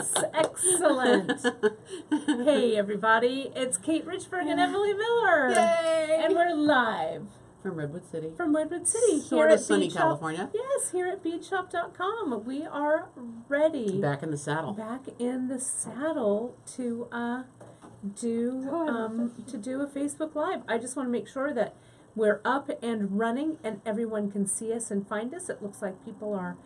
Yes, excellent. Hey, everybody. It's Kate Richburg and Emily Miller. Yay! And we're live From Redwood City. from Redwood City. Sort here of at sunny Bead Shop. California. Yes, here at beadshop.com. We are ready. Back in the saddle. Back in the saddle to do a Facebook Live. I just want to make sure that we're up and running and everyone can see us and find us. It looks like people are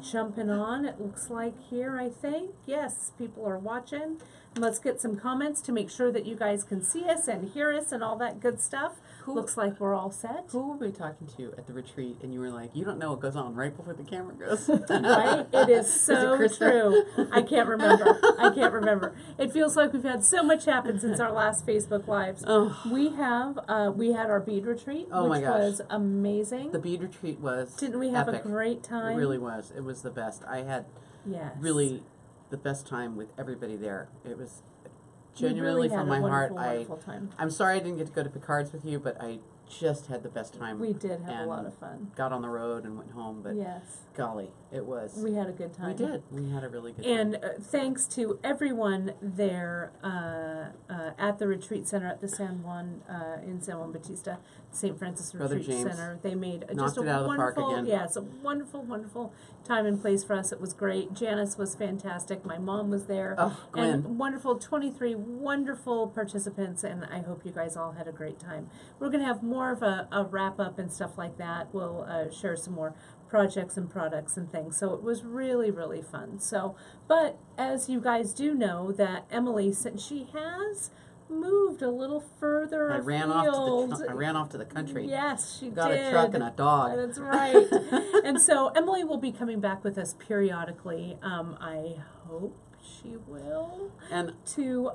jumping on. It looks like here, I think. Yes, people are watching. And let's get some comments to make sure that you guys can see us and hear us and all that good stuff. Looks like we're all set. Who were we talking to at the retreat? And you were like, you don't know what goes on right before the camera goes. Right? It is so true. I can't remember. It feels like we've had so much happen since our last Facebook Lives. Oh. We had our bead retreat, which was amazing. The bead retreat was Didn't we have epic. a great time? It really was. It was the best. I had really the best time with everybody there. It was genuinely from my heart. I'm sorry I didn't get to go to Picard's with you, but I just had the best time. We did have a lot of fun. Got on the road and went home, but golly, it was. We had a good time. We did. We had a really good time. And thanks to everyone there at the retreat center at the San Juan in San Juan Bautista, St. Francis Retreat Center. They made just a wonderful, it's a wonderful, wonderful time and place for us. It was great. Janice was fantastic. My mom was there. Oh, Gwen. And wonderful, 23 wonderful participants, and I hope you guys all had a great time. We're going to have more of a wrap-up and stuff like that. We'll share some more projects and products and things. So it was really, really fun. So, but as you guys do know, that Emily, since she has moved a little further afield. I ran off to the country. Yes, she got did. A truck and a dog. That's right. And so Emily will be coming back with us periodically. I hope she will. And to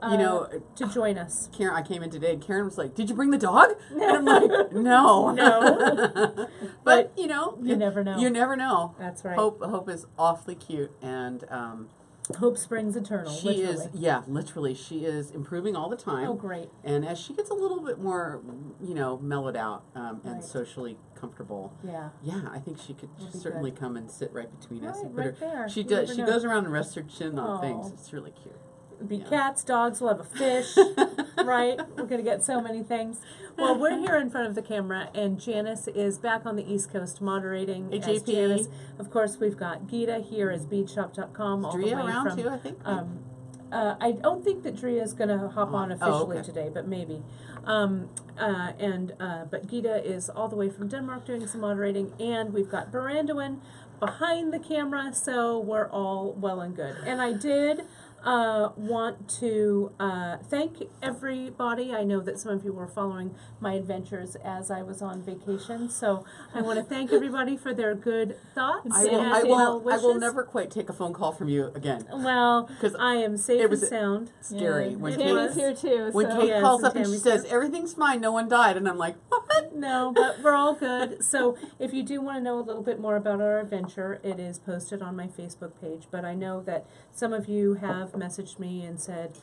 join us. Karen, I came in today. Karen was like, "Did you bring the dog?" And I'm like, "No, no." but you never know. You never know. That's right. Hope is awfully cute, and hope springs eternal. She is, literally. She is improving all the time. Oh, great. And as she gets a little bit more, mellowed out and socially comfortable, I think she could certainly come and sit right between us. And put her, she does. She goes around and rests her chin on things. It's really cute. It'll be cats, dogs, we'll have a fish, right? We're going to get so many things. Well, we're here in front of the camera, and Janice is back on the East Coast moderating. As Janice. Of course, we've got Gita here as beadshop.com. Is Drea around too, I think? I don't think that Drea is going to hop on officially today, but maybe. But Gita is all the way from Denmark doing some moderating, and we've got Baranduin behind the camera, so we're all well and good. And I did want to thank everybody. I know that some of you were following my adventures as I was on vacation, so I want to thank everybody for their good thoughts. I will never quite take a phone call from you again. Well, because I am safe and sound. Scary. When Tammy's here too. When Kate calls up and she says, "Everything's fine, no one died," and I'm like, "What?" No, but we're all good. So if you do want to know a little bit more about our adventure, it is posted on my Facebook page. But I know that some of you have messaged me and said,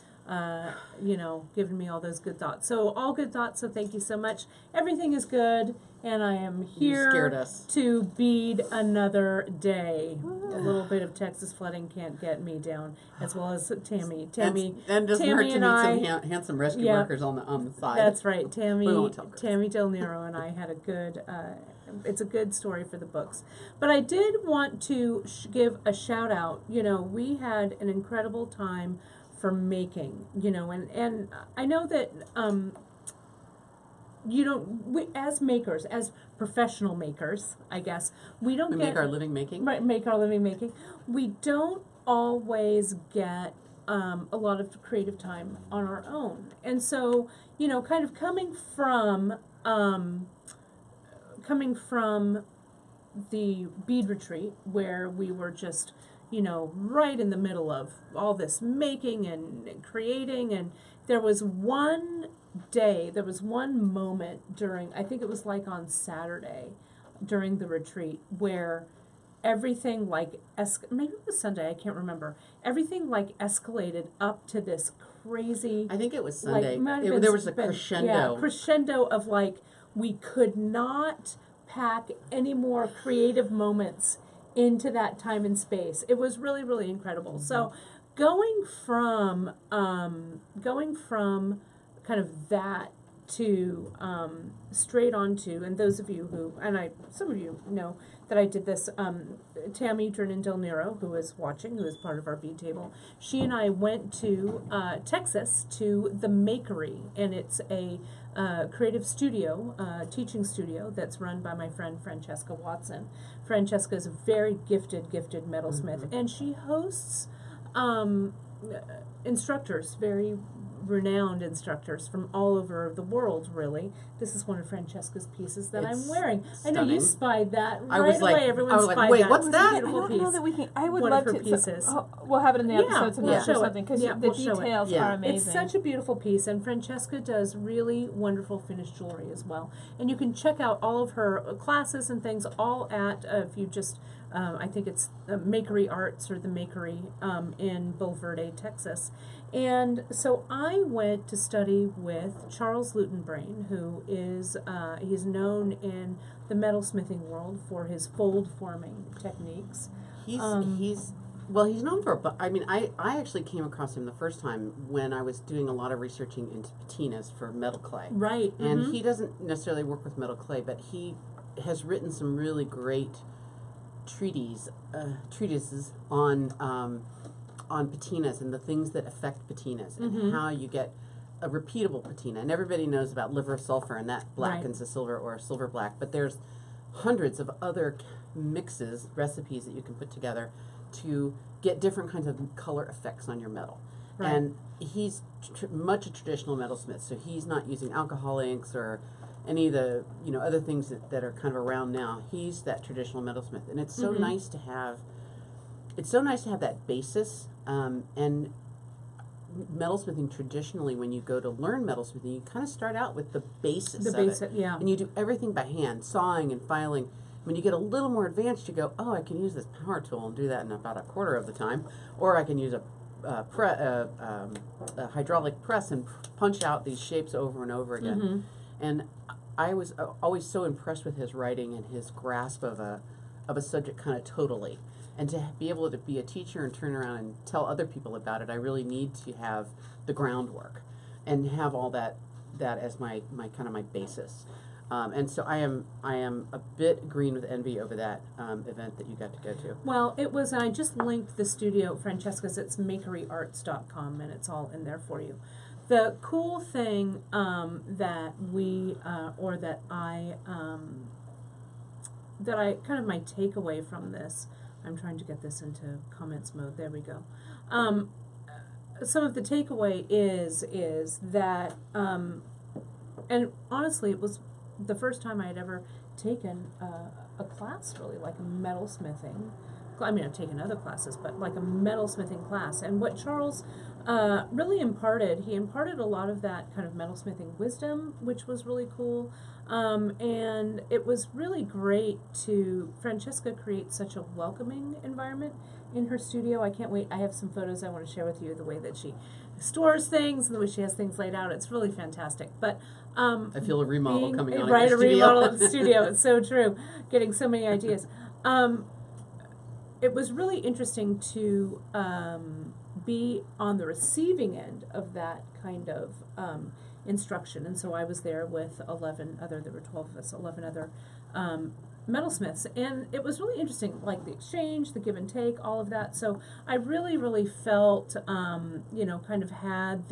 given me all those good thoughts. So all good thoughts, so thank you so much. Everything is good, and I am here to bead another day. A little bit of Texas flooding can't get me down, as well as Tammy. And doesn't hurt to meet some handsome rescue workers on the side. That's right. Tammy Del Nero and I had a good it's a good story for the books. But I did want to give a shout out. We had an incredible time for making, and I know that we as makers, as professional makers, I guess, we make our living making. Right, make our living making. We don't always get a lot of creative time on our own. And so, kind of coming from the bead retreat, where we were just, right in the middle of all this making and creating, and there was one moment during, I think it was like on Saturday during the retreat, where everything maybe it was Sunday, I can't remember, everything escalated up to this crazy, I think it was Sunday, there was a crescendo. Yeah, crescendo of we could not pack any more creative moments into that time and space. It was really, really incredible. So going from kind of that to straight onto, and those of you who, some of you know that I did this, Tammy Drennan Del Nero, who is watching, who is part of our bead table, she and I went to Texas to the Makery, and it's a creative studio, teaching studio that's run by my friend Francesca Watson. Francesca is a very gifted metalsmith, and she hosts instructors, very renowned instructors from all over the world, really. This is one of Francesca's pieces that I'm wearing. Stunning. I know you spied that right away. Everyone spied wait, that. what's that? I don't know that we can. I would one love of her to. pieces. We'll have it in the episodes and we'll or something because the details are amazing. It's such a beautiful piece, and Francesca does really wonderful finished jewelry as well. And you can check out all of her classes and things all at, if you just, I think it's Makery Arts or the Makery in Bulverde, Texas. And so I went to study with Charles Lutenbrain, who is, he's known in the metalsmithing world for his fold forming techniques. He's known for, but I mean, I actually came across him the first time when I was doing a lot of researching into patinas for metal clay. Right. And he doesn't necessarily work with metal clay, but he has written some really great treatises on patinas and the things that affect patinas and how you get a repeatable patina. And everybody knows about liver sulfur, and that blackens a silver or a silver black, but there's hundreds of other mixes, recipes that you can put together to get different kinds of color effects on your metal. Right. And he's much a traditional metalsmith, so he's not using alcohol inks or any of the other things that are kind of around now. He's that traditional metalsmith, and it's so nice to have. It's so nice to have that basis. And metalsmithing traditionally, when you go to learn metalsmithing, you kind of start out with the basis of it. Yeah. And you do everything by hand, sawing and filing. When you get a little more advanced, you go, oh, I can use this power tool and do that in about a quarter of the time, or I can use a hydraulic press and punch out these shapes over and over again. And I was always so impressed with his writing and his grasp of a subject kind of totally. And to be able to be a teacher and turn around and tell other people about it, I really need to have the groundwork and have all that as my kind of my basis. And so I am a bit green with envy over that event that you got to go to. Well, it was, I just linked the studio, Francesca's, it's makeryarts.com, and it's all in there for you. The cool thing that I kind of my takeaway from this, I'm trying to get this into comments mode, there we go. Some of the takeaway is that, and honestly, it was the first time I had ever taken a class, really, like a metalsmithing. I mean, I've taken other classes, but like a metalsmithing class. And what Charles really imparted, he imparted a lot of that kind of metalsmithing wisdom, which was really cool. And it was really great to, Francesca create such a welcoming environment in her studio. I can't wait. I have some photos I want to share with you, the way that she stores things and the way she has things laid out. It's really fantastic. But I feel a remodel coming on. Right, in a remodel of the studio. It's so true. Getting so many ideas. It was really interesting to be on the receiving end of that kind of instruction. And so I was there with 11 other, there were 12 of us, 11 other metalsmiths. And it was really interesting, like the exchange, the give and take, all of that. So I really, really felt, kind of had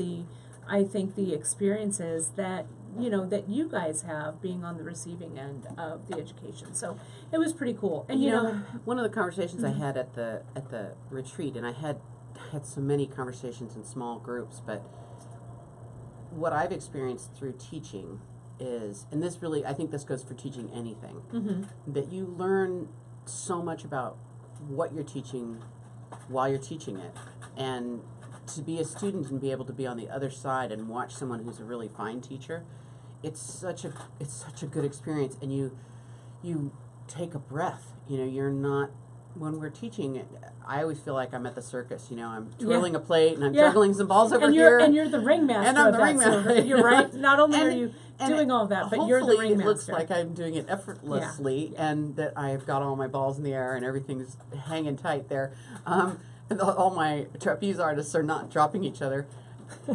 I think the experiences that, that you guys have being on the receiving end of the education. So it was pretty cool. And you know, one of the conversations I had at the retreat, and I had so many conversations in small groups, but what I've experienced through teaching is, and this really, I think this goes for teaching anything, that you learn so much about what you're teaching while you're teaching it. And to be a student and be able to be on the other side and watch someone who's a really fine teacher, it's such a good experience. And you take a breath. You're not when we're teaching, I always feel like I'm at the circus. You know, I'm twirling a plate and I'm juggling some balls over here. And you're the ringmaster. And I'm the ringmaster. So you're right. Not only are you doing all that, but you're the ringmaster. Hopefully it looks like I'm doing it effortlessly and that I've got all my balls in the air and everything's hanging tight there. And all my trapeze artists are not dropping each other.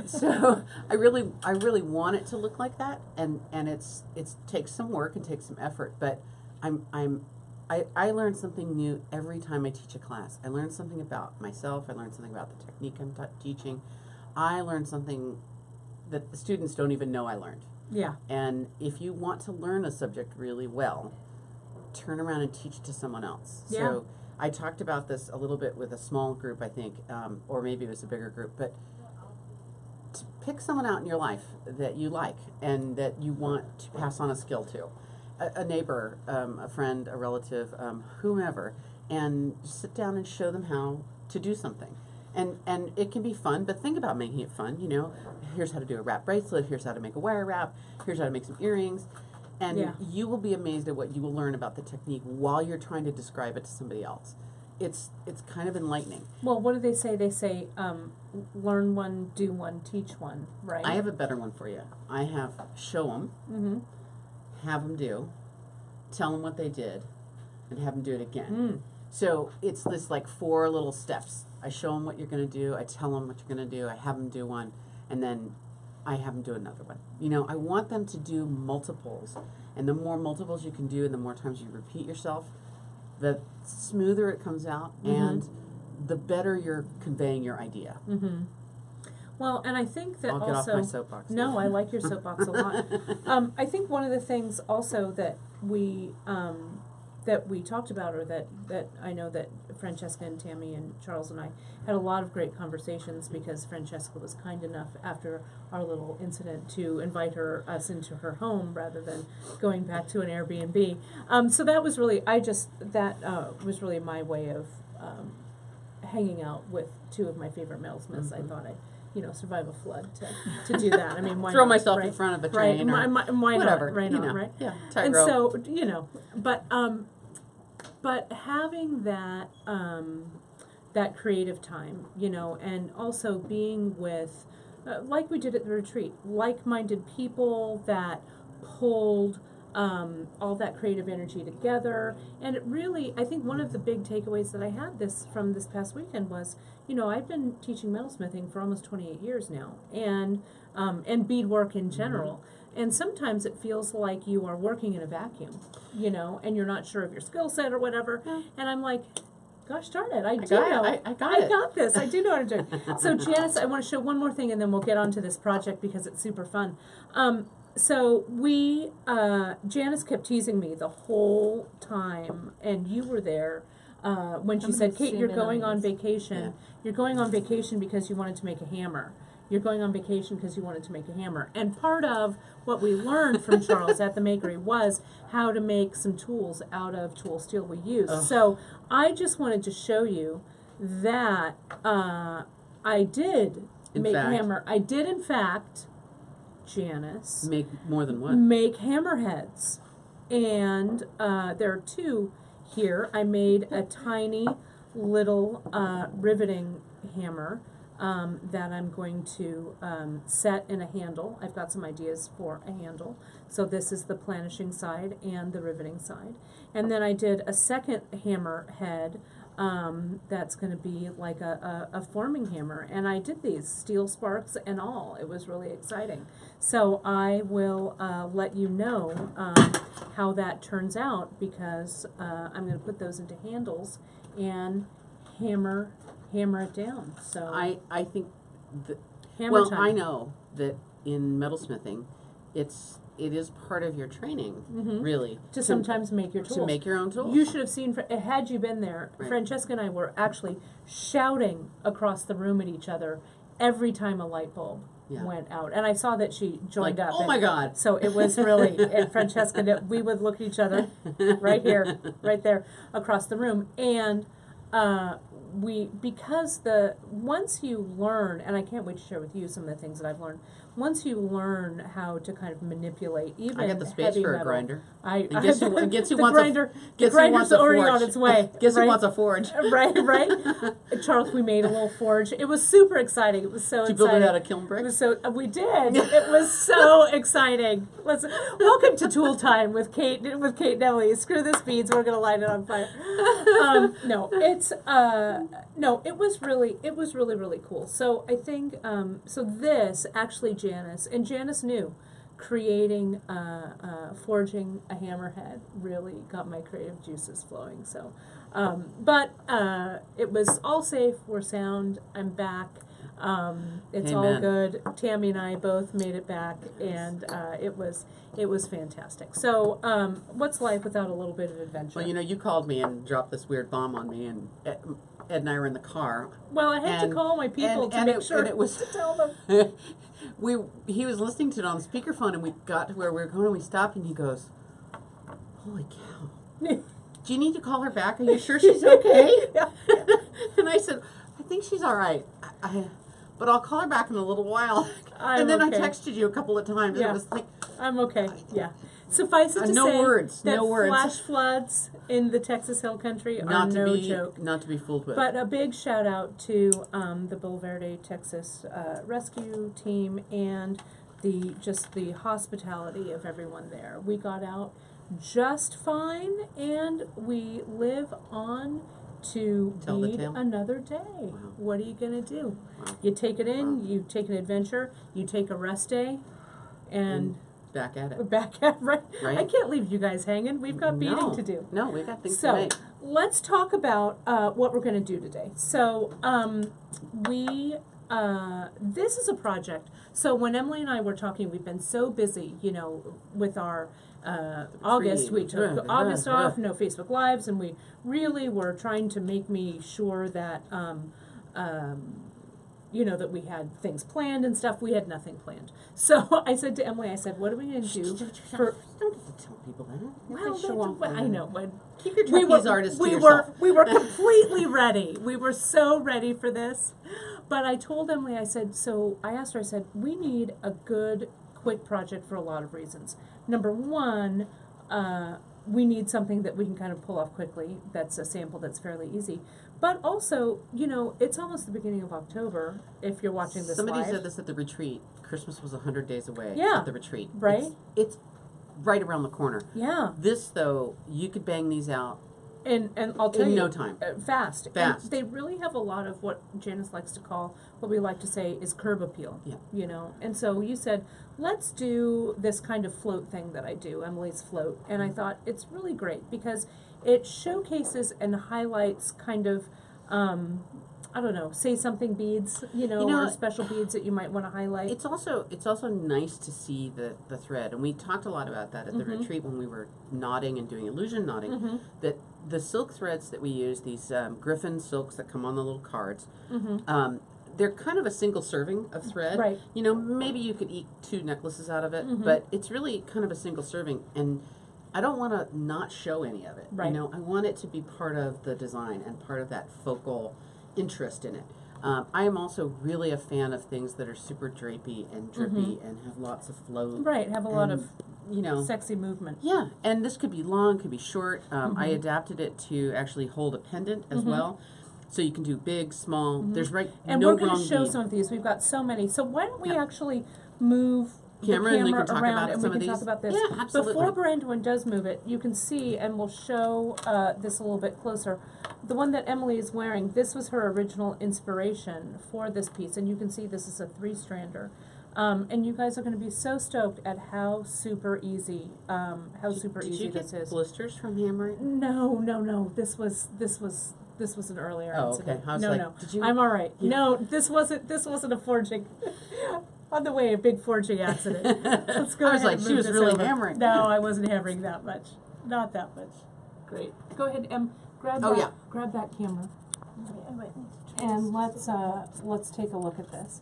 So I really want it to look like that, and it takes some work and takes some effort, but I learn something new every time I teach a class. I learn something about myself. I learn something about the technique I'm teaching. I learn something that the students don't even know I learned. Yeah. And if you want to learn a subject really well, turn around and teach it to someone else. Yeah. So I talked about this a little bit with a small group, I think, or maybe it was a bigger group, but to pick someone out in your life that you like and that you want to pass on a skill to. A neighbor, a friend, a relative, whomever, and sit down and show them how to do something. And it can be fun, but think about making it fun. You know, here's how to do a wrap bracelet, here's how to make a wire wrap, here's how to make some earrings. And you will be amazed at what you will learn about the technique while you're trying to describe it to somebody else. It's kind of enlightening. Well, what do they say? They say, learn one, do one, teach one, right? I have a better one for you. I have show them, have them do, tell them what they did, and have them do it again. So it's this like 4 little steps. I show them what you're going to do, I tell them what you're going to do, I have them do one, and then I have them do another one. You know, I want them to do multiples, and the more multiples you can do and the more times you repeat yourself, the smoother it comes out and the better you're conveying your idea. Well, and I think that I'll get off my soapbox. No, I like your soapbox a lot. I think one of the things also that we talked about, or that I know that Francesca and Tammy and Charles and I had a lot of great conversations, because Francesca was kind enough after our little incident to invite us into her home rather than going back to an Airbnb. So that was really, was really my way of hanging out with 2 of my favorite metalsmiths. I thought I'd survive a flood to do that. I mean, why throw not, myself right? in front of a train, right? Why whatever, not? Right you on, know. right? Yeah, and tightrope. so but having that that creative time, and also being with, like we did at the retreat, like-minded people that pulled all that creative energy together. And it really, I think one of the big takeaways that I had from this past weekend was, I've been teaching metalsmithing for almost 28 years now, and beadwork in general. And sometimes it feels like you are working in a vacuum, and you're not sure of your skill set or whatever. Yeah. And I'm like, gosh darn it, I got this. I do know how to do it. So Janice, I want to show one more thing, and then we'll get on to this project because it's super fun. So Janice kept teasing me the whole time, and you were there when she said, Kate, you're going on vacation. Yeah. You're going on vacation because you wanted to make a hammer. You're going on vacation because you wanted to make a hammer. And part of what we learned from Charles at the Makery was how to make some tools out of tool steel we use. So I just wanted to show you that I did make a hammer. I did, in fact, Janice, make more than one. Make hammerheads. And there are 2 here. I made a tiny little riveting hammer that I'm going to set in a handle. I've got some ideas for a handle. So this is the planishing side and the riveting side. And then I did a second hammer head that's going to be like a forming hammer. And I did these, steel sparks and all. It was really exciting. So I will let you know how that turns out, because I'm going to put those into handles and hammer it down. So I think time. I know that in metalsmithing, it is part of your training, really, to sometimes make your tools. To make your own tools. You should have seen, had you been there, right. Francesca and I were actually shouting across the room at each other every time a light bulb went out. And I saw that she joined up. Oh my God. So it was really, and Francesca, we would look at each other right here, right there, across the room. And because once you learn, and I can't wait to share with you some of the things that I've learned. Once you learn how to kind of manipulate even I got the space for metal, a grinder. Guess who wants already on its way. Guess right? who wants a forge? right. Charles, we made a little forge. It was super exciting. It was so exciting. Did you build it out of kiln brick? We did. It was so exciting. Welcome to Tool Time with Kate and Emily. Screw this beads. We're gonna light it on fire. It was really cool. So I think this actually Janice knew creating forging a hammerhead really got my creative juices flowing. So it was all safe, we're sound, I'm back. It's Amen. all good. Tammy and I both made it back, and it was fantastic. So what's life without a little bit of adventure? Well, you called me and dropped this weird bomb on me, and Ed and I were in the car. Well, I had to call my people to make sure to tell them. He was listening to it on the speakerphone, and we got to where we were going, and we stopped, and he goes, "Holy cow! Do you need to call her back? Are you sure she's okay?" Yeah. And I said, "I think she's all right. But I'll call her back in a little while." And then okay. I texted you a couple of times. Yeah. And it was like, I'm okay. Yeah. Suffice it to no say words, that no words. flash floods in the Texas Hill Country are no joke. Not to be fooled with. But a big shout out to the Bulverde, Texas rescue team and the hospitality of everyone there. We got out just fine, and we live on to meet another day. Wow. What are you going to do? Wow. You take it in, Wow. you take an adventure, you take a rest day, and back at it. back at right. Right? I can't leave you guys hanging. We've got beading No. to do. No, we've got things to So make. let's talk about what we're going to do today. So this is a project. So when Emily and I were talking, we've been so busy, with our August. We took August off, no Facebook Lives, and we really were trying to make me sure that that we had things planned and stuff. We had nothing planned. So I said to Emily, what are we going to do for... Don't tell people that. Well, show off I know. Keep your trapeze artist to yourself. We were completely ready. We were so ready for this. But I told Emily, I asked her, we need a good, quick project for a lot of reasons. Number one, we need something that we can kind of pull off quickly. That's a sample that's fairly easy. But also, it's almost the beginning of October, if you're watching this Somebody live. said this at the retreat. Christmas was 100 days away at the retreat. Right? It's right around the corner. Yeah. This, though, you could bang these out and I'll tell you, in no time. Fast. Fast. And they really have a lot of what Janice likes to call, what we like to say is curb appeal. Yeah. And so you said, let's do this kind of float thing that I do, Emily's float. And I thought it's really great because it showcases and highlights kind of, say something beads, or special beads that you might want to highlight. It's also nice to see the thread, and we talked a lot about that at the retreat when we were knotting and doing illusion knotting, that the silk threads that we use, these Griffin silks that come on the little cards, they're kind of a single serving of thread. Right. Maybe you could eat 2 necklaces out of it, but it's really kind of a single serving, and I don't want to not show any of it. Right. I want it to be part of the design and part of that focal interest in it. I am also really a fan of things that are super drapey and drippy and have lots of flow. Right, have a lot of you know, sexy movement. Yeah, and this could be long, could be short. I adapted it to actually hold a pendant as well. So you can do big, small, there's And no we're going wrong to show bead. some of these. We've got so many. So why don't we actually move Camera, the and we camera can talk around about and some we of can talk these. about this. Yeah, absolutely. Before Brandon does move it, you can see, and we'll show this a little bit closer. The one that Emily is wearing, this was her original inspiration for this piece, and you can see this is a 3-strander. And you guys are going to be so stoked at how super easy, Did you this get is. blisters from hammering? No. This was an earlier incident. Okay. I was no, like, no. did you? I'm all right. No, this wasn't a forging. On the way, a big forging accident. Let's go I was ahead like, and she move was this really over. hammering. No, I wasn't hammering that much. Not that much. Great. Go ahead, grab Oh, that. yeah. Grab that camera. And let's take a look at this.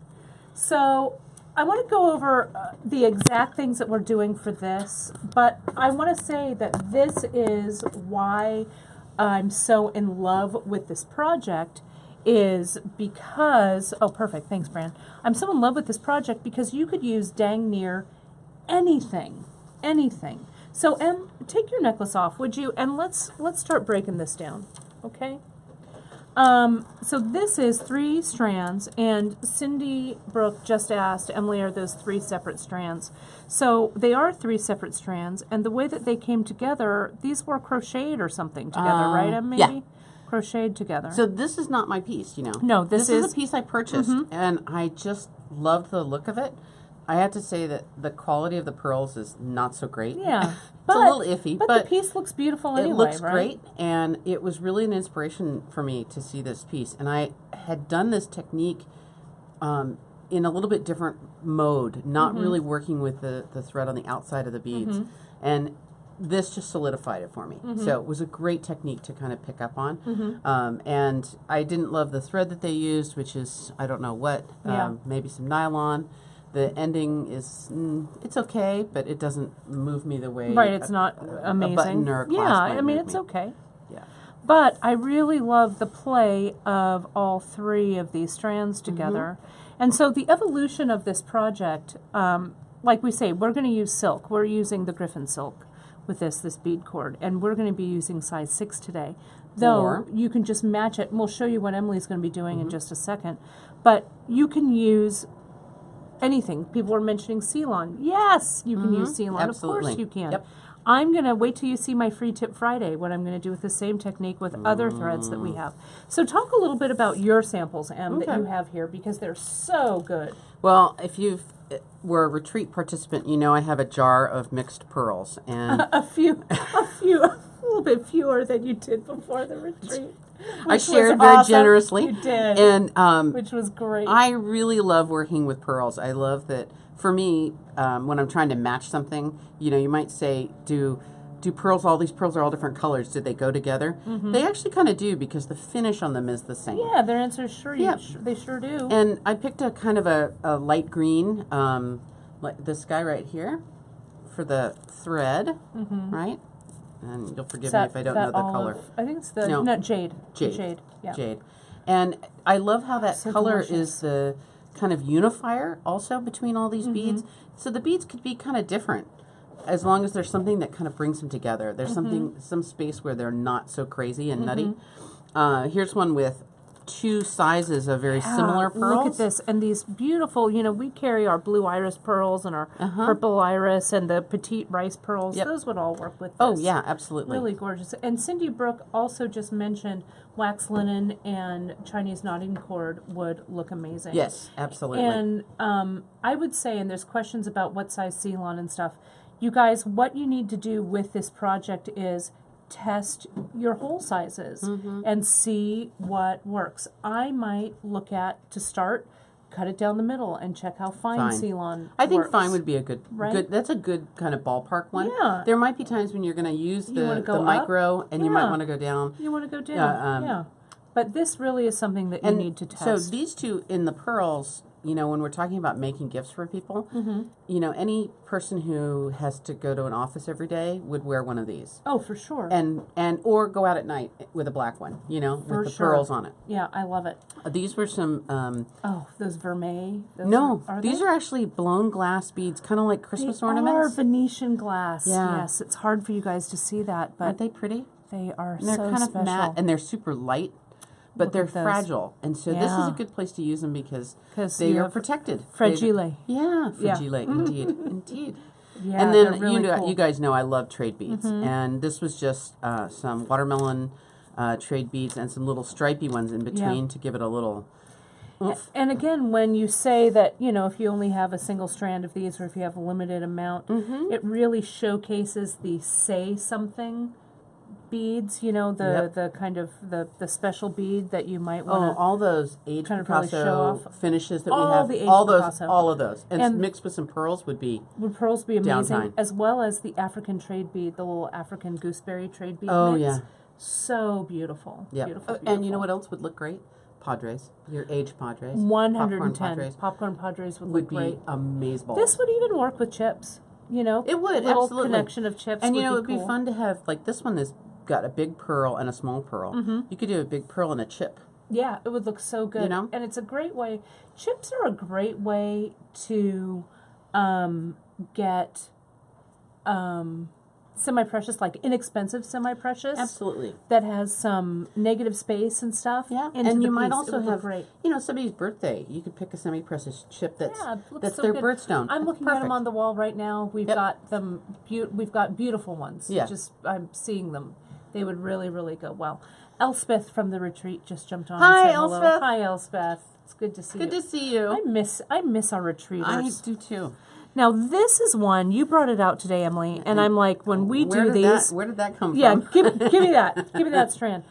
So I want to go over the exact things that we're doing for this, but I want to say that this is why I'm so in love with this project is because, oh, perfect, thanks, Bran. I'm so in love with this project because you could use dang near anything. So, Em, take your necklace off, would you? And let's start breaking this down, okay? So this is 3 strands, and Cindy Brooke just asked, Emily, are those 3 separate strands? So they are 3 separate strands, and the way that they came together, these were crocheted or something together, right, Em, maybe? Yeah. Crocheted together. So this is not my piece, you know. No, this is a piece I purchased, and I just loved the look of it. I have to say that the quality of the pearls is not so great. Yeah. It's a little iffy, but the piece looks beautiful anyway, it looks right? great, and it was really an inspiration for me to see this piece. And I had done this technique in a little bit different mode, not really working with the thread on the outside of the beads. And this just solidified it for me. So it was a great technique to kind of pick up on. And I didn't love the thread that they used, which is, I don't know what, maybe some nylon. The ending is, it's okay, but it doesn't move me the way. Right, it's not amazing. A button or a clasp might I mean, move it's me. okay. Yeah. But I really love the play of all 3 of these strands together. And so the evolution of this project, like we say, we're going to use silk. We're using the Griffin silk with this bead cord, and we're going to be using size 6 today. Though you can just match it, and we'll show you what Emily's going to be doing in just a second. But you can use anything. People are mentioning Ceylon. Yes, you can use Ceylon. Absolutely. Of course you can. Yep. I'm going to wait till you see my Free Tip Friday, what I'm going to do with the same technique with other threads that we have. So talk a little bit about your samples, Em, that you have here, because they're so good. Well, if you were a retreat participant, you know I have a jar of mixed pearls. And a little bit fewer than you did before the retreat. I shared very generously. You did. And which was great. I really love working with pearls. I love that, for me, when I'm trying to match something, you know, you might say, do pearls, all these pearls are all different colors, did they go together? They actually kind of do, because the finish on them is the same. Yeah, their answer is sure. They sure do. And I picked a kind of a light green, like this guy right here, for the thread, right? And you'll forgive me if I don't know the color. I think it's the jade. Jade. Yeah. Jade. And I love how that So color delicious. is the kind of unifier also between all these beads. So the beads could be kind of different as long as there's something that kind of brings them together. There's some space where they're not so crazy and nutty. Here's one with 2 sizes of very similar pearls. Look at this. And these beautiful, you know, we carry our blue iris pearls and our purple iris and the petite rice pearls. Those would all work with this. Oh, yeah, absolutely. Really gorgeous. And Cindy Brooke also just mentioned wax linen and Chinese knotting cord would look amazing. Yes, absolutely. And I would say, and there's questions about what size Ceylon and stuff, you guys, what you need to do with this project is test your hole sizes and see what works. I might look at, to start, cut it down the middle and check how fine Ceylon I think works. fine would be a good, that's a good kind of ballpark one. Yeah. There might be times when you're going to use the go micro and you might want to go down. You want to go down, yeah. But this really is something that you need to test. So these 2 in the pearls, you know, when we're talking about making gifts for people, you know, any person who has to go to an office every day would wear one of these. Oh, for sure. And or go out at night with a black one, you know, with the pearls on it. Yeah, I love it. These were some... those vermeil? These are actually blown glass beads, kind of like Christmas ornaments. They are Venetian glass. Yeah. Yes, it's hard for you guys to see that, but... Aren't they pretty? They are and they're so kind special. of matte, and they're super light. But they're fragile, and so this is a good place to use them because they are protected. Fragile. Fragile, indeed, indeed. Yeah, and then really cool. you guys know I love trade beads, and this was just some watermelon trade beads and some little stripy ones in between to give it a little oomph. And again, when you say that, you know, if you only have a single strand of these or if you have a limited amount, it really showcases the say something beads, you know, the kind of the special bead that you might want to all those age kind of Picasso really show off. finishes that All we have, the age Picasso. all of those, and mixed with some pearls would pearls be amazing, downtime. As well as the African trade bead, the little African gooseberry trade bead. Oh mix. yeah, so beautiful. Yeah, beautiful. And you know what else would look great? Padres, your age Padres. 110 popcorn Padres would look great. Be amazing. This would even work with chips. You know, it would little absolutely connection of chips. And would you know, be it'd be cool. fun to have like this one is got a big pearl and a small pearl. You could do a big pearl and a chip. Yeah, it would look so good. And it's a great way. Chips are a great way to get semi-precious, like inexpensive semi-precious. Absolutely. That has some negative space and stuff. Yeah, and you might also have, somebody's birthday. You could pick a semi-precious chip that's so their good. birthstone. I'm looking at them on the wall right now. We've got them. We've got beautiful ones. Yeah. I'm seeing them. They would really, really go well. Elspeth from the retreat just jumped on. Hi, and said Elspeth. Hello. Hi, Elspeth. It's good to see you. Good to see you. I miss our retreaters. I do too. Now this is one you brought it out today, Emily, and I'm like, when we do these, where did that come from? Yeah, give me that. Give me that strand.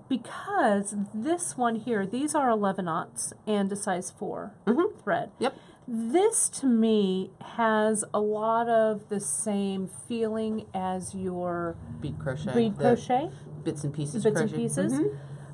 Because this one here, these are 11/aughts and a size 4 thread. Yep. This to me has a lot of the same feeling as your bead crochet. Bead crochet. Bits and pieces. Bits and pieces.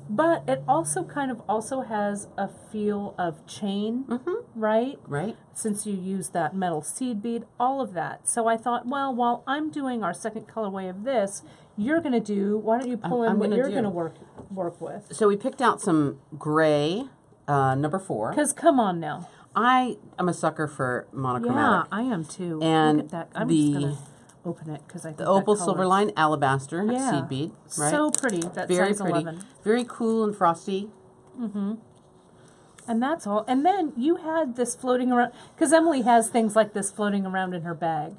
But it also also has a feel of chain, right? Right. Since you use that metal seed bead, all of that. So I thought, well, while I'm doing our second colorway of this, you're going to do, why don't you pull in what you're going to work with? So we picked out some gray, number 4. Because come on now. I am a sucker for monochromatic. Yeah, I am too. And look at that. I'm just going to open it because I think the opal that silver line alabaster seed bead, right? So pretty. That's very size pretty. 11. Very cool and frosty. And that's all. And then you had this floating around, because Emily has things like this floating around in her bag.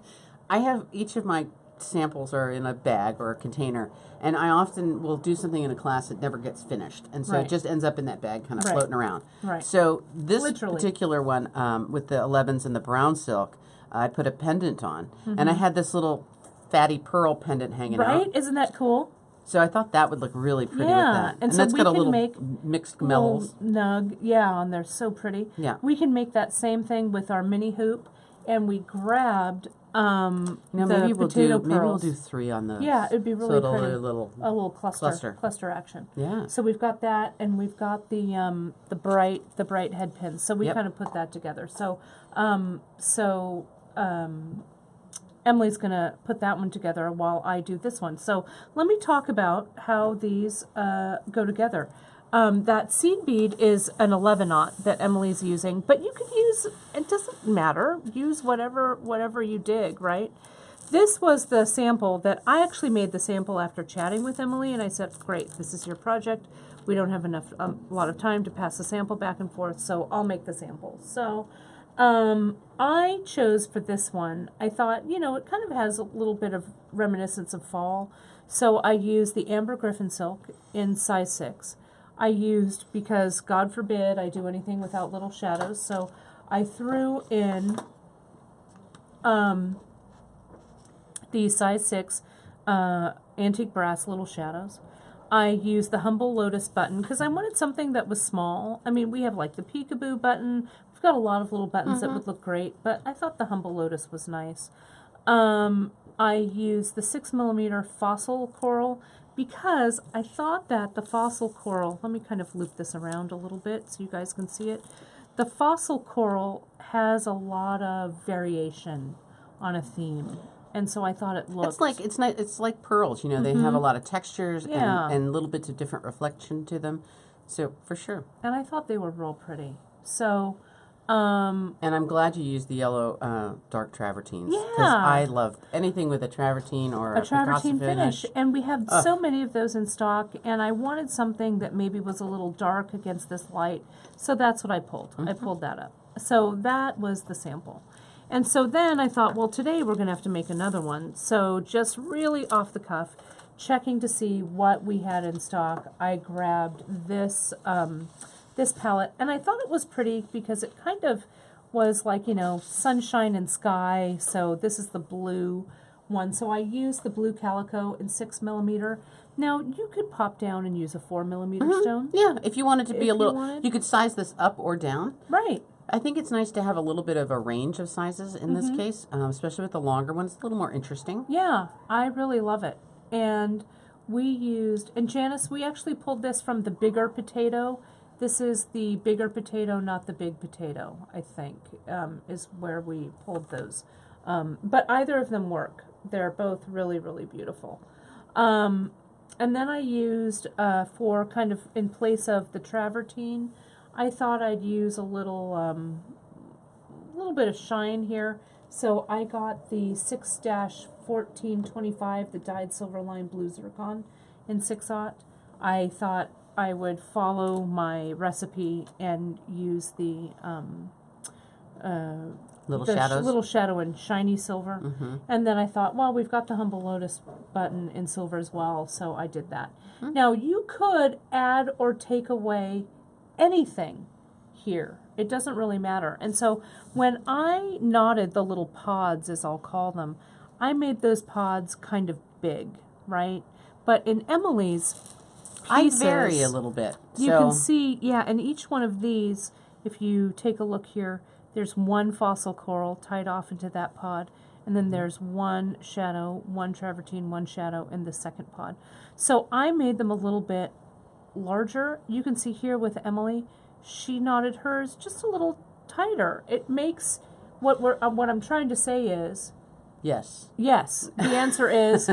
I have each of my samples are in a bag or a container, and I often will do something in a class that never gets finished, and so it just ends up in that bag kind of floating around. Right. So this particular one with the 11s and the brown silk, I put a pendant on, and I had this little fatty pearl pendant hanging out. Right? Isn't that cool? So I thought that would look really pretty with that. And so that's got a little make mixed metals. Nug, and they're so pretty. Yeah. We can make that same thing with our mini hoop, and we grabbed maybe we'll do 3 on those. Yeah, it'd be really pretty. A little cluster action. Yeah. So we've got that, and we've got the bright head pins. So we kind of put that together. So Emily's going to put that one together while I do this one. So let me talk about how these go together. That seed bead is an 11/aught that Emily's using, but you could use, it doesn't matter, use whatever you dig, right? This was the sample that I actually made the sample after chatting with Emily, and I said, great, this is your project. We don't have a lot of time to pass the sample back and forth, so I'll make the sample. So I chose for this one, I thought, it kind of has a little bit of reminiscence of fall. So I used the Amber Griffin silk in size 6. I used, because God forbid I do anything without little shadows, so I threw in the size 6 antique brass little shadows. I used the Humble Lotus button because I wanted something that was small. I mean, we have like the Peekaboo button. We've got a lot of little buttons that would look great, but I thought the Humble Lotus was nice. I used the 6mm fossil coral because I thought that the fossil coral, let me kind of loop this around a little bit so you guys can see it. The fossil coral has a lot of variation on a theme. And so I thought it looked... It's like pearls, they have a lot of textures and little bits of different reflection to them. So, for sure. And I thought they were real pretty. So... and I'm glad you used the yellow dark travertines. Because I love anything with a travertine or a travertine finish. And we have so many of those in stock, and I wanted something that maybe was a little dark against this light. So that's what I pulled. I pulled that up. So that was the sample. And so then I thought, well, today we're going to have to make another one. So just really off the cuff, checking to see what we had in stock, I grabbed this this palette, and I thought it was pretty because it kind of was like, sunshine and sky. So this is the blue one. So I used the blue calico in 6mm. Now, you could pop down and use a 4mm stone. Yeah, if you wanted to be you could size this up or down. Right. I think it's nice to have a little bit of a range of sizes in this case, especially with the longer ones. It's a little more interesting. Yeah, I really love it. And we used, and Janice, we actually pulled this from the bigger potato. This is the bigger potato, not the big potato, I think, is where we pulled those. But either of them work. They're both really, really beautiful. And then I used, for kind of in place of the travertine, I thought I'd use a little bit of shine here. So I got the 6-1425, the dyed silver line blue zircon in 6-aught. I thought I would follow my recipe and use the little shadow in shiny silver. And then I thought, well, we've got the Humble Lotus button in silver as well, so I did that. Now, you could add or take away anything here. It doesn't really matter. And so when I knotted the little pods, as I'll call them, I made those pods kind of big, right? But in Emily's pieces, I vary a little bit. You can see, and each one of these, if you take a look here, there's one fossil coral tied off into that pod, and then there's one shadow, one travertine, one shadow in the second pod. So I made them a little bit larger. You can see here with Emily, she knotted hers just a little tighter. It makes what I'm trying to say is yes. The answer is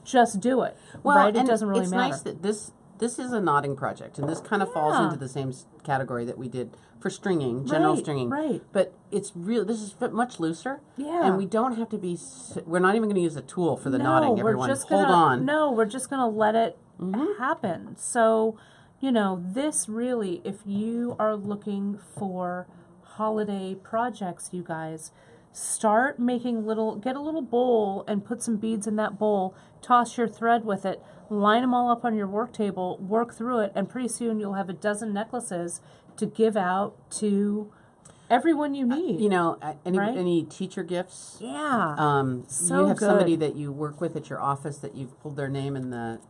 just do it. Well, right? It doesn't really matter. It's nice that this is a knotting project, and this kind of falls into the same category that we did for stringing, general stringing. Right. But it's this is much looser. Yeah. And we don't have to be. We're not even going to use a tool for the knotting. Everyone, hold on. No, we're just going to let it happen. So, this really, if you are looking for holiday projects, you guys, start making get a little bowl and put some beads in that bowl, toss your thread with it, line them all up on your work table, work through it, and pretty soon you'll have a dozen necklaces to give out to everyone you need. Any teacher gifts? Yeah. So you have good. somebody that you work with at your office that you've pulled their name in the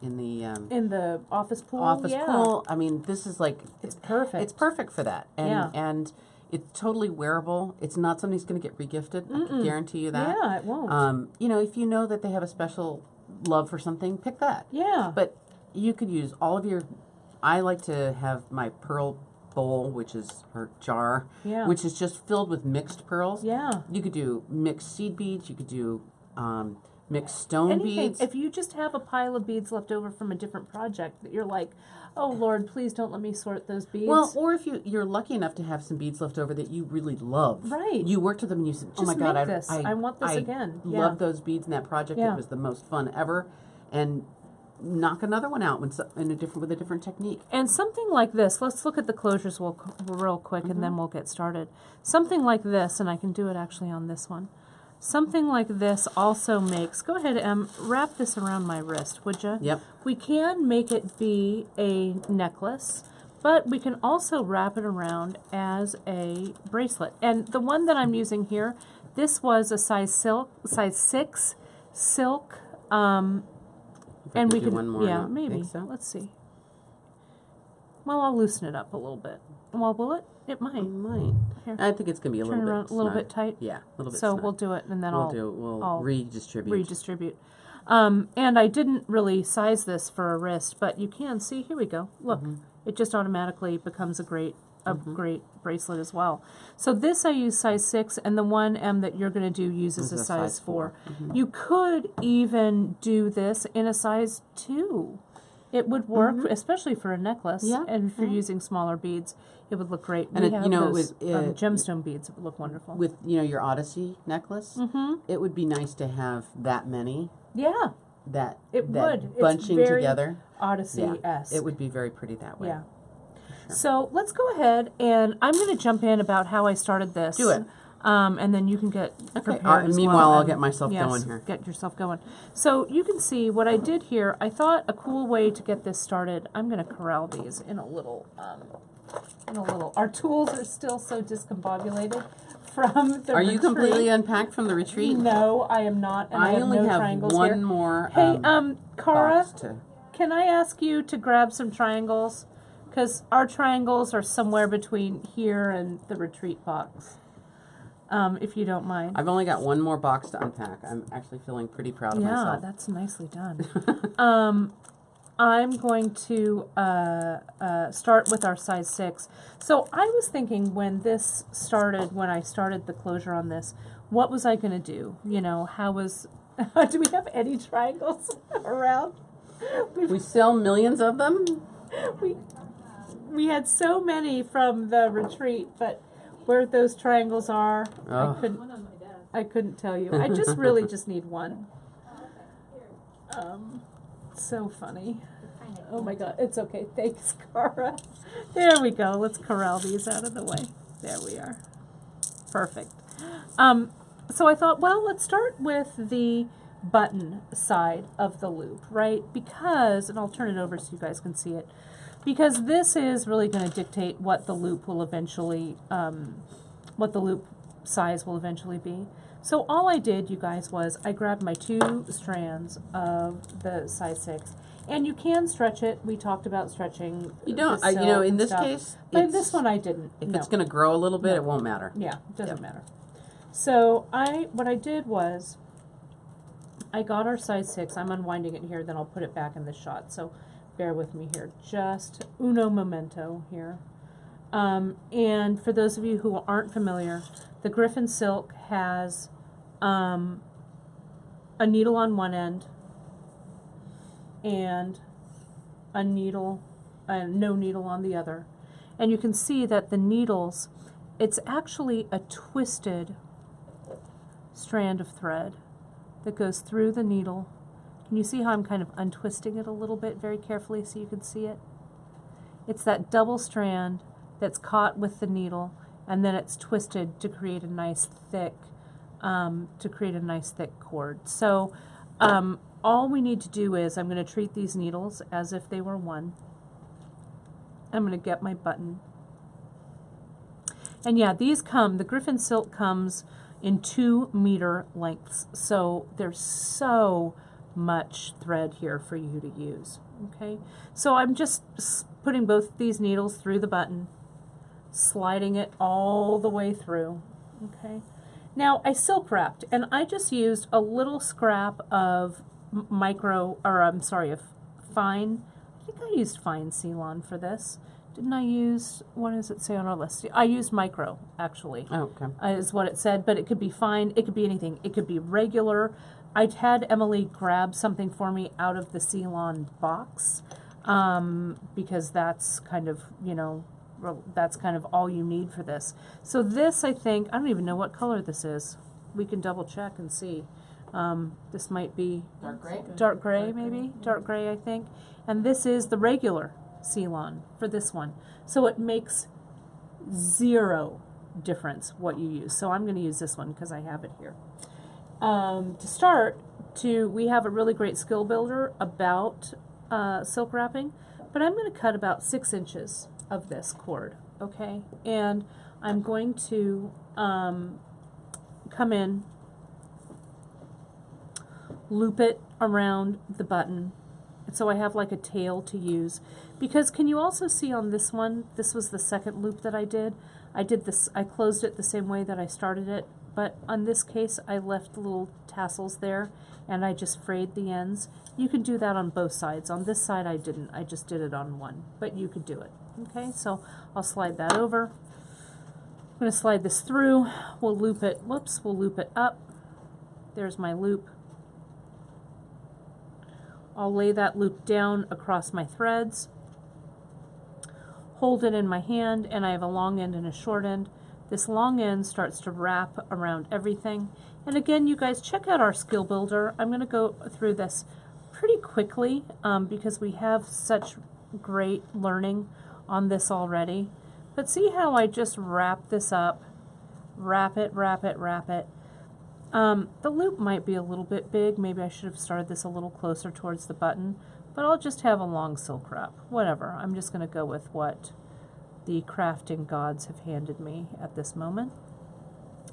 office pool. Pool. I mean, this is like it's perfect. It's perfect for that. And it's totally wearable. It's not something that's going to get regifted. I can guarantee you that. Yeah, it won't. If you know that they have a special love for something, pick that. Yeah. But you could use all of your. I like to have my pearl bowl, which is her jar, which is just filled with mixed pearls. Yeah. You could do mixed seed beads. You could do mixed stone beads. If you just have a pile of beads left over from a different project that you're like, oh Lord, please don't let me sort those beads. Well, or if you're lucky enough to have some beads left over that you really love. Right. You worked with them and you said, oh my God, I want this again. I love those beads in that project. It was the most fun ever. And knock another one out with a different technique. And something like this, let's look at the closures real quick and then we'll get started. Something like this, and I can do it actually on this one. Something like this also makes, go ahead, wrap this around my wrist, would you? Yep. We can make it be a necklace, but we can also wrap it around as a bracelet. And the one that I'm using here, this was a size 6 silk, and we can, one more, maybe. So? Let's see. Well, I'll loosen it up a little bit. Well, will it? It might. It might. Here. I think it's going to be a little bit a little bit tight. Yeah, a little bit. So snug. we'll do it, and then We'll redistribute. And I didn't really size this for a wrist, but you can see. Here we go. Look, it just automatically becomes a great bracelet as well. So this I use size 6, and the one that you're going to do uses a size 4. You could even do this in a size 2. It would work, especially for a necklace. Yeah. And if you're using smaller beads, it would look great. And those gemstone beads. It would look wonderful. With your Odyssey necklace, it would be nice to have that many. Yeah. That would. bunching it's very together. Odyssey-esque. It would be very pretty that way. Yeah. Sure. So let's go ahead, and I'm going to jump in about how I started this. Do it. And then you can get prepared as meanwhile, well. I'll get myself going here. Get yourself going. So you can see what I did here. I thought a cool way to get this started, I'm going to corral these in a little, our tools are still so discombobulated from the Are you retreat. Completely unpacked from the retreat? No, I am not, and I have only no have triangles one here. more Hey, Cara, box to... can I ask you to grab some triangles? Because our triangles are somewhere between here and the retreat box, if you don't mind. I've only got one more box to unpack. I'm actually feeling pretty proud of myself. Yeah, that's nicely done. I'm going to start with our size 6. So I was thinking when I started the closure on this, what was I going to do? How was... do we have any triangles around? We sell millions of them. We had so many from the retreat, but where those triangles are, I couldn't tell you. I just really just need one. So funny. Oh my God, it's okay. Thanks, Cara. There we go. Let's corral these out of the way. There we are. Perfect. So I thought, well, let's start with the button side of the loop, right? Because, and I'll turn it over so you guys can see it, because this is really going to dictate what the loop will eventually, what the loop size will eventually be. So all I did, you guys, was I grabbed my 2 strands of the size 6, and you can stretch it. We talked about stretching. You don't, you know, in this case, but in this one I didn't. If it's going to grow a little bit, it won't matter. Yeah, it doesn't matter. So what I did was, I got our size 6. I'm unwinding it here, then I'll put it back in the shot. So bear with me here. Just uno momento here. And for those of you who aren't familiar, the Griffin silk has a needle on one end and no needle on the other. And you can see that the needles, it's actually a twisted strand of thread that goes through the needle. Can you see how I'm kind of untwisting it a little bit very carefully so you can see it? It's that double strand that's caught with the needle, and then it's twisted to create a nice thick cord. So all we need to do is, I'm going to treat these needles as if they were one. I'm going to get my button. And yeah, the Griffin silk comes in 2 meter lengths. So there's so much thread here for you to use. Okay, so I'm just putting both these needles through the button, sliding it all the way through. Okay, now I silk wrapped, and I just used a little scrap of fine, I think I used fine Ceylon for this. Didn't I use, what does it say on our list? I used micro, actually. Oh, okay. Is what it said, but it could be fine, it could be anything. It could be regular. I'd had Emily grab something for me out of the Ceylon box, because that's kind of, you know, that's kind of all you need for this. So this, I think, I don't even know what color this is. We can double check and see. This might be dark gray? Dark gray, maybe? Dark gray, I think. And this is the regular Ceylon for this one. So it makes 0 difference what you use. So I'm going to use this one because I have it here. To start, we have a really great skill builder about silk wrapping, but I'm going to cut about 6 inches of this cord, okay? And I'm going to come in, loop it around the button, so I have like a tail to use. Because can you also see on this one, this was the second loop that I did this, I closed it the same way that I started it, but on this case I left little tassels there and I just frayed the ends. You can do that on both sides. On this side I didn't, I just did it on one, but you could do it. Okay, so I'll slide that over. I'm going to slide this through, we'll loop it, we'll loop it up. There's my loop. I'll lay that loop down across my threads, hold it in my hand, and I have a long end and a short end. This long end starts to wrap around everything. And again, you guys, check out our skill builder. I'm going to go through this pretty quickly because we have such great learning on this already. But see how I just wrap this up, wrap it, wrap it, wrap it. The loop might be a little bit big. Maybe I should have started this a little closer towards the button, but I'll just have a long silk wrap. Whatever. I'm just going to go with what the crafting gods have handed me at this moment.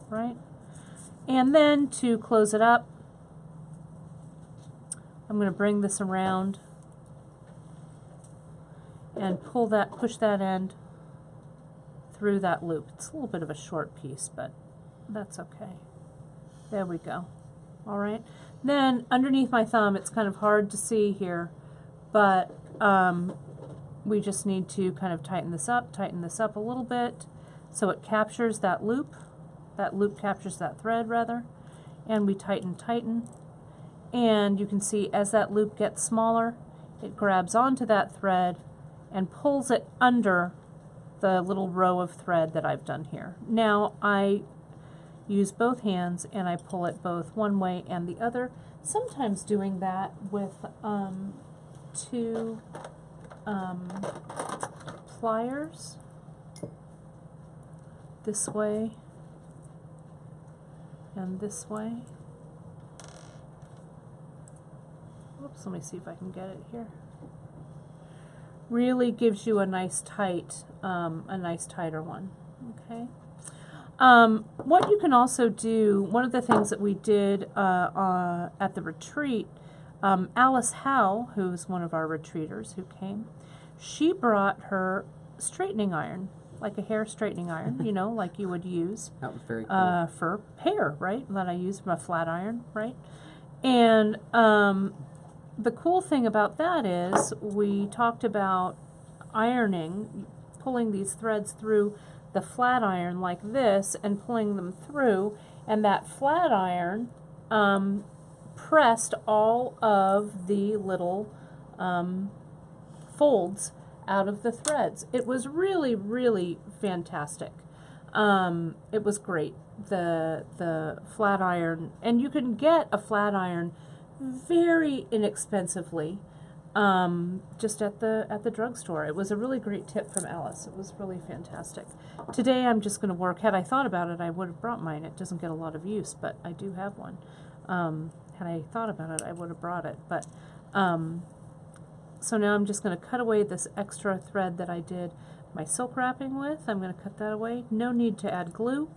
Right? And then to close it up, I'm going to bring this around and push that end through that loop. It's a little bit of a short piece, but that's okay. There we go. All right. Then underneath my thumb, it's kind of hard to see here, but we just need to kind of tighten this up a little bit so it captures that loop. That loop captures that thread, rather. And we tighten. And you can see as that loop gets smaller, it grabs onto that thread and pulls it under the little row of thread that I've done here. Now I use both hands and I pull it both one way and the other, sometimes doing that with two pliers this way and this way. Whoops, let me see if I can get it here. Really gives you a nice tighter one. Okay. What you can also do, one of the things that we did at the retreat, Alice Howe, who's one of our retreaters who came, she brought her straightening iron, like a hair straightening iron, you know, like you would use that was very cool. For hair, right? That I use my flat iron, right? And the cool thing about that is we talked about ironing, pulling these threads through the flat iron like this and pulling them through, and that flat iron pressed all of the little folds out of the threads. It was really, really fantastic. It was great. The flat iron, and you can get a flat iron very inexpensively, just at the drugstore. It was a really great tip from Alice. It was really fantastic. Today I'm just going to work. Had I thought about it, I would have brought mine. It doesn't get a lot of use, but I do have one. Had I thought about it, I would have brought it. But so now I'm just going to cut away this extra thread that I did my silk wrapping with. I'm going to cut that away. No need to add glue.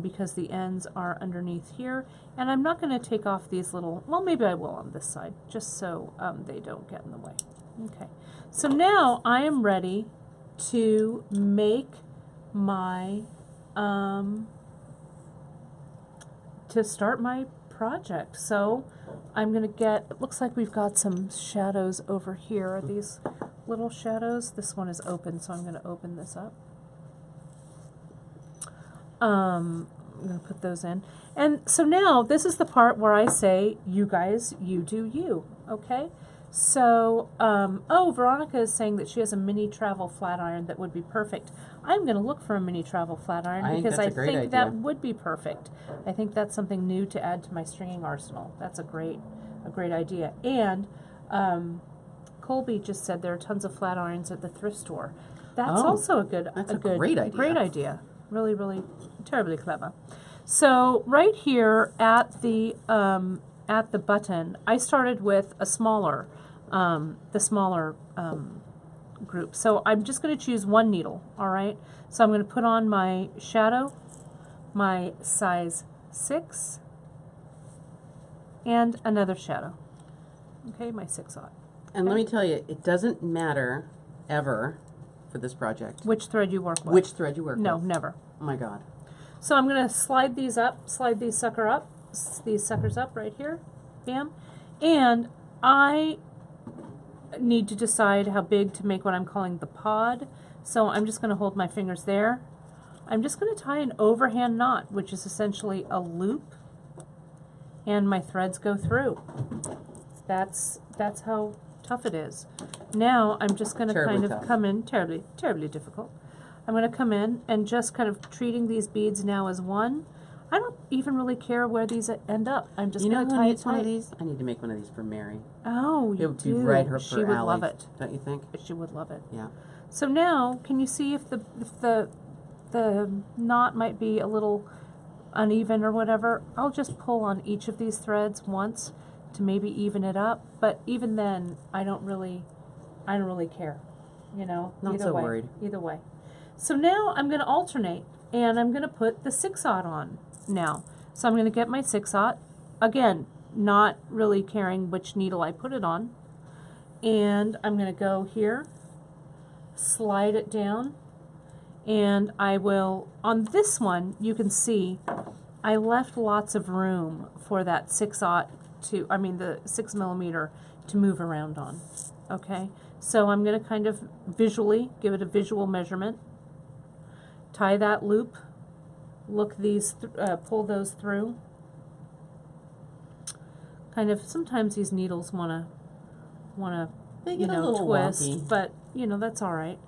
Because the ends are underneath here, and I'm not going to take off these little, well, maybe I will on this side, just so they don't get in the way. Okay, so now I am ready to make my, to start my project. So I'm going to get, it looks like we've got some shadows over here. Are these little shadows? This one is open, so I'm going to open this up. I'm going to put those in. And so now this is the part where I say, you guys, you do you, okay? So, oh, Veronica is saying that she has a mini travel flat iron that would be perfect. I'm going to look for a mini travel flat iron because I think that would be perfect. I think that's something new to add to my stringing arsenal. That's a great idea. And Colby just said there are tons of flat irons at the thrift store. That's also a great idea. Great idea. Really, really terribly clever. So right here at the button, I started with a smaller, the smaller group. So I'm just going to choose one needle. All right. So I'm going to put on my shadow, my size 6, and another shadow. Okay, my 6/0. And let me tell you, it doesn't matter ever for this project which thread you work with. Which thread you work with. No, never. Oh my God. So I'm going to slide these suckers up right here. Bam. And I need to decide how big to make what I'm calling the pod. So I'm just going to hold my fingers there. I'm just going to tie an overhand knot, which is essentially a loop, and my threads go through. That's how tough it is. Now I'm just going to kind of come in, terribly difficult. I'm going to come in and just kind of treating these beads now as one. I don't even really care where these end up. I'm just going to tie it tight. One of these? I need to make one of these for Mary. Oh, you It would be right her for She would love it. Don't you think? She would love it. Yeah. So now, can you see if the knot might be a little uneven or whatever? I'll just pull on each of these threads once to maybe even it up. But even then, I don't really care. You know, not so worried. Either way. So now I'm going to alternate, and I'm going to put the 6/0 on now. So I'm going to get my 6/0, again, not really caring which needle I put it on, and I'm going to go here, slide it down, and I will, on this one, you can see I left lots of room for that 6/0 the 6mm to move around on, okay? So I'm going to kind of visually give it a visual measurement, tie that loop, look these, pull those through. Kind of, sometimes these needles want to they get a little twist, wonky. but that's all right.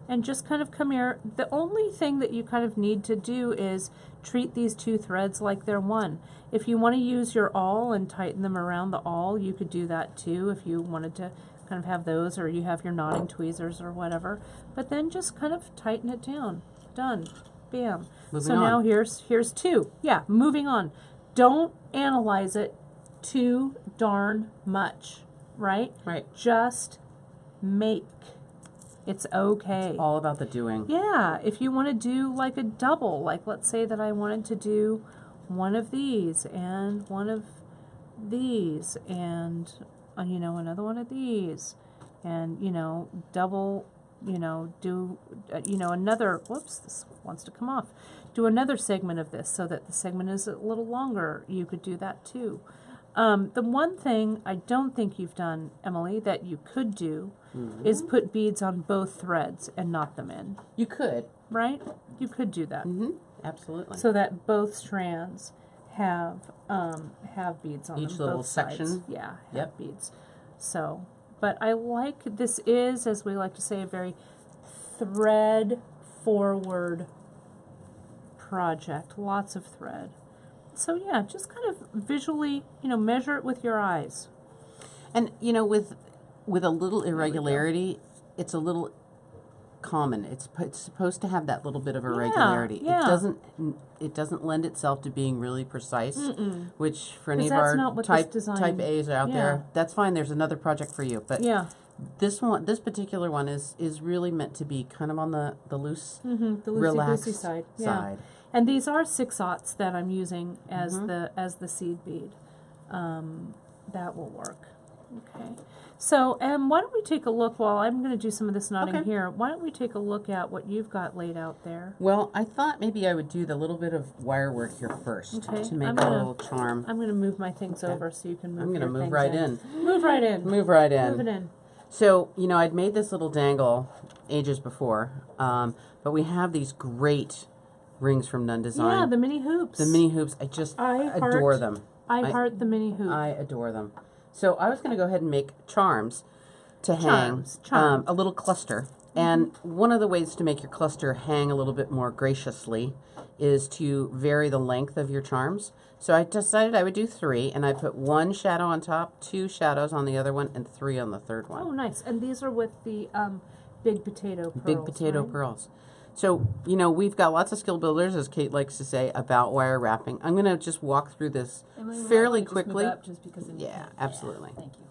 And just kind of come here. The only thing that you kind of need to do is treat these two threads like they're one. If you want to use your awl and tighten them around the awl, you could do that too if you wanted to kind of have those, or you have your knotting tweezers or whatever. But then just kind of tighten it down. Done. Bam. Moving on. Now here's two. Yeah, moving on. Don't analyze it too darn much, right? Right. Just make. It's okay. It's all about the doing. Yeah, if you want to do like a double, like let's say that I wanted to do one of these and one of these and another one of these and double, do another, whoops, this wants to come off. Do another segment of this so that the segment is a little longer. You could do that too. The one thing I don't think you've done, Emily, that you could do is put beads on both threads and knot them in. You could. Right? You could do that. Absolutely. So that both strands have beads on them. Each little both section? sides. Yeah, have beads. So, but I like, this is, as we like to say, a very thread forward project. Lots of thread. So yeah, just kind of visually, measure it with your eyes. And with a little irregularity, it's a little common. It's supposed to have that little bit of irregularity. Yeah. It doesn't lend itself to being really precise, which for any of that's our not what type this design, A's out there, that's fine. There's another project for you. But this particular one is really meant to be kind of on the loose, the relaxed loosey-goosey side. side. And these are 6/0 that I'm using as the seed bead. That will work. Okay. So, why don't we take a look while I'm going to do some of this knotting here. Why don't we take a look at what you've got laid out there? Well, I thought maybe I would do the little bit of wire work here first to make a little charm. I'm going to move my things over so you can move. I'm going to move right in. Move right in. Move right in. Move it in. So, I'd made this little dangle ages before, but we have these great rings from Nunn Design. Yeah, the mini hoops. The mini hoops, I adore them. I heart the mini hoop. I adore them. So I was going to go ahead and make charms to hang, a little cluster. And one of the ways to make your cluster hang a little bit more graciously is to vary the length of your charms. So I decided I would do 3, and I put 1 shadow on top, 2 shadows on the other one, and 3 on the third one. Oh, nice. And these are with the big potato pearls. Big potato pearls. So, we've got lots of skill builders, as Kate likes to say, about wire wrapping. I'm going to just walk through this fairly quickly. Just because yeah, absolutely. Thank you.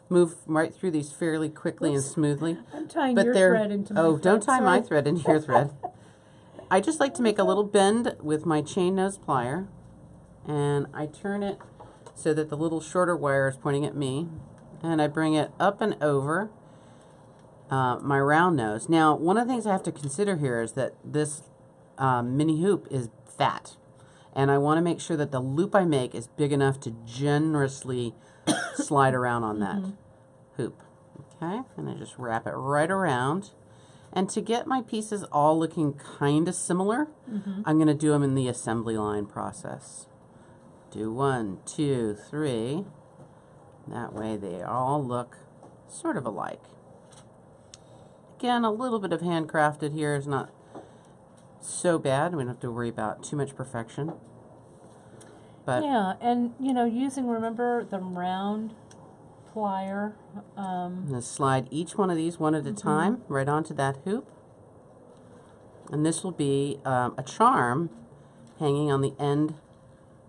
Move right through these fairly quickly and smoothly. I'm tying your thread into my thread. Don't tie my thread into your thread. I just like to make a little bend with my chain nose plier, and I turn it so that the little shorter wire is pointing at me, and I bring it up and over my round nose. Now, one of the things I have to consider here is that this mini hoop is fat, and I want to make sure that the loop I make is big enough to generously slide around on that hoop. Okay, and I just wrap it right around. And to get my pieces all looking kind of similar, I'm going to do them in the assembly line process. Do 1, 2, 3. That way they all look sort of alike. Again, a little bit of handcrafted here is not so bad. We don't have to worry about too much perfection. But yeah, and using, remember, the round plier. I'm going to slide each one of these one at a time right onto that hoop. And this will be a charm hanging on the end,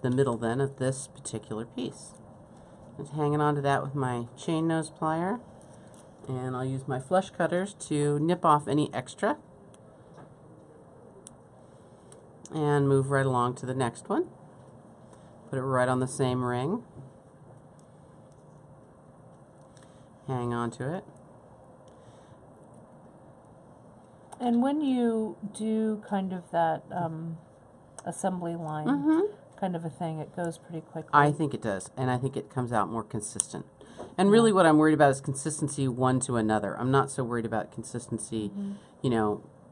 the middle then, of this particular piece. Just hanging onto that with my chain nose plier. And I'll use my flush cutters to nip off any extra. And move right along to the next one. Put it right on the same ring. Hang on to it. And when you do kind of that assembly line kind of a thing, it goes pretty quickly. I think it does, and I think it comes out more consistent. And really what I'm worried about is consistency one to another. I'm not so worried about consistency,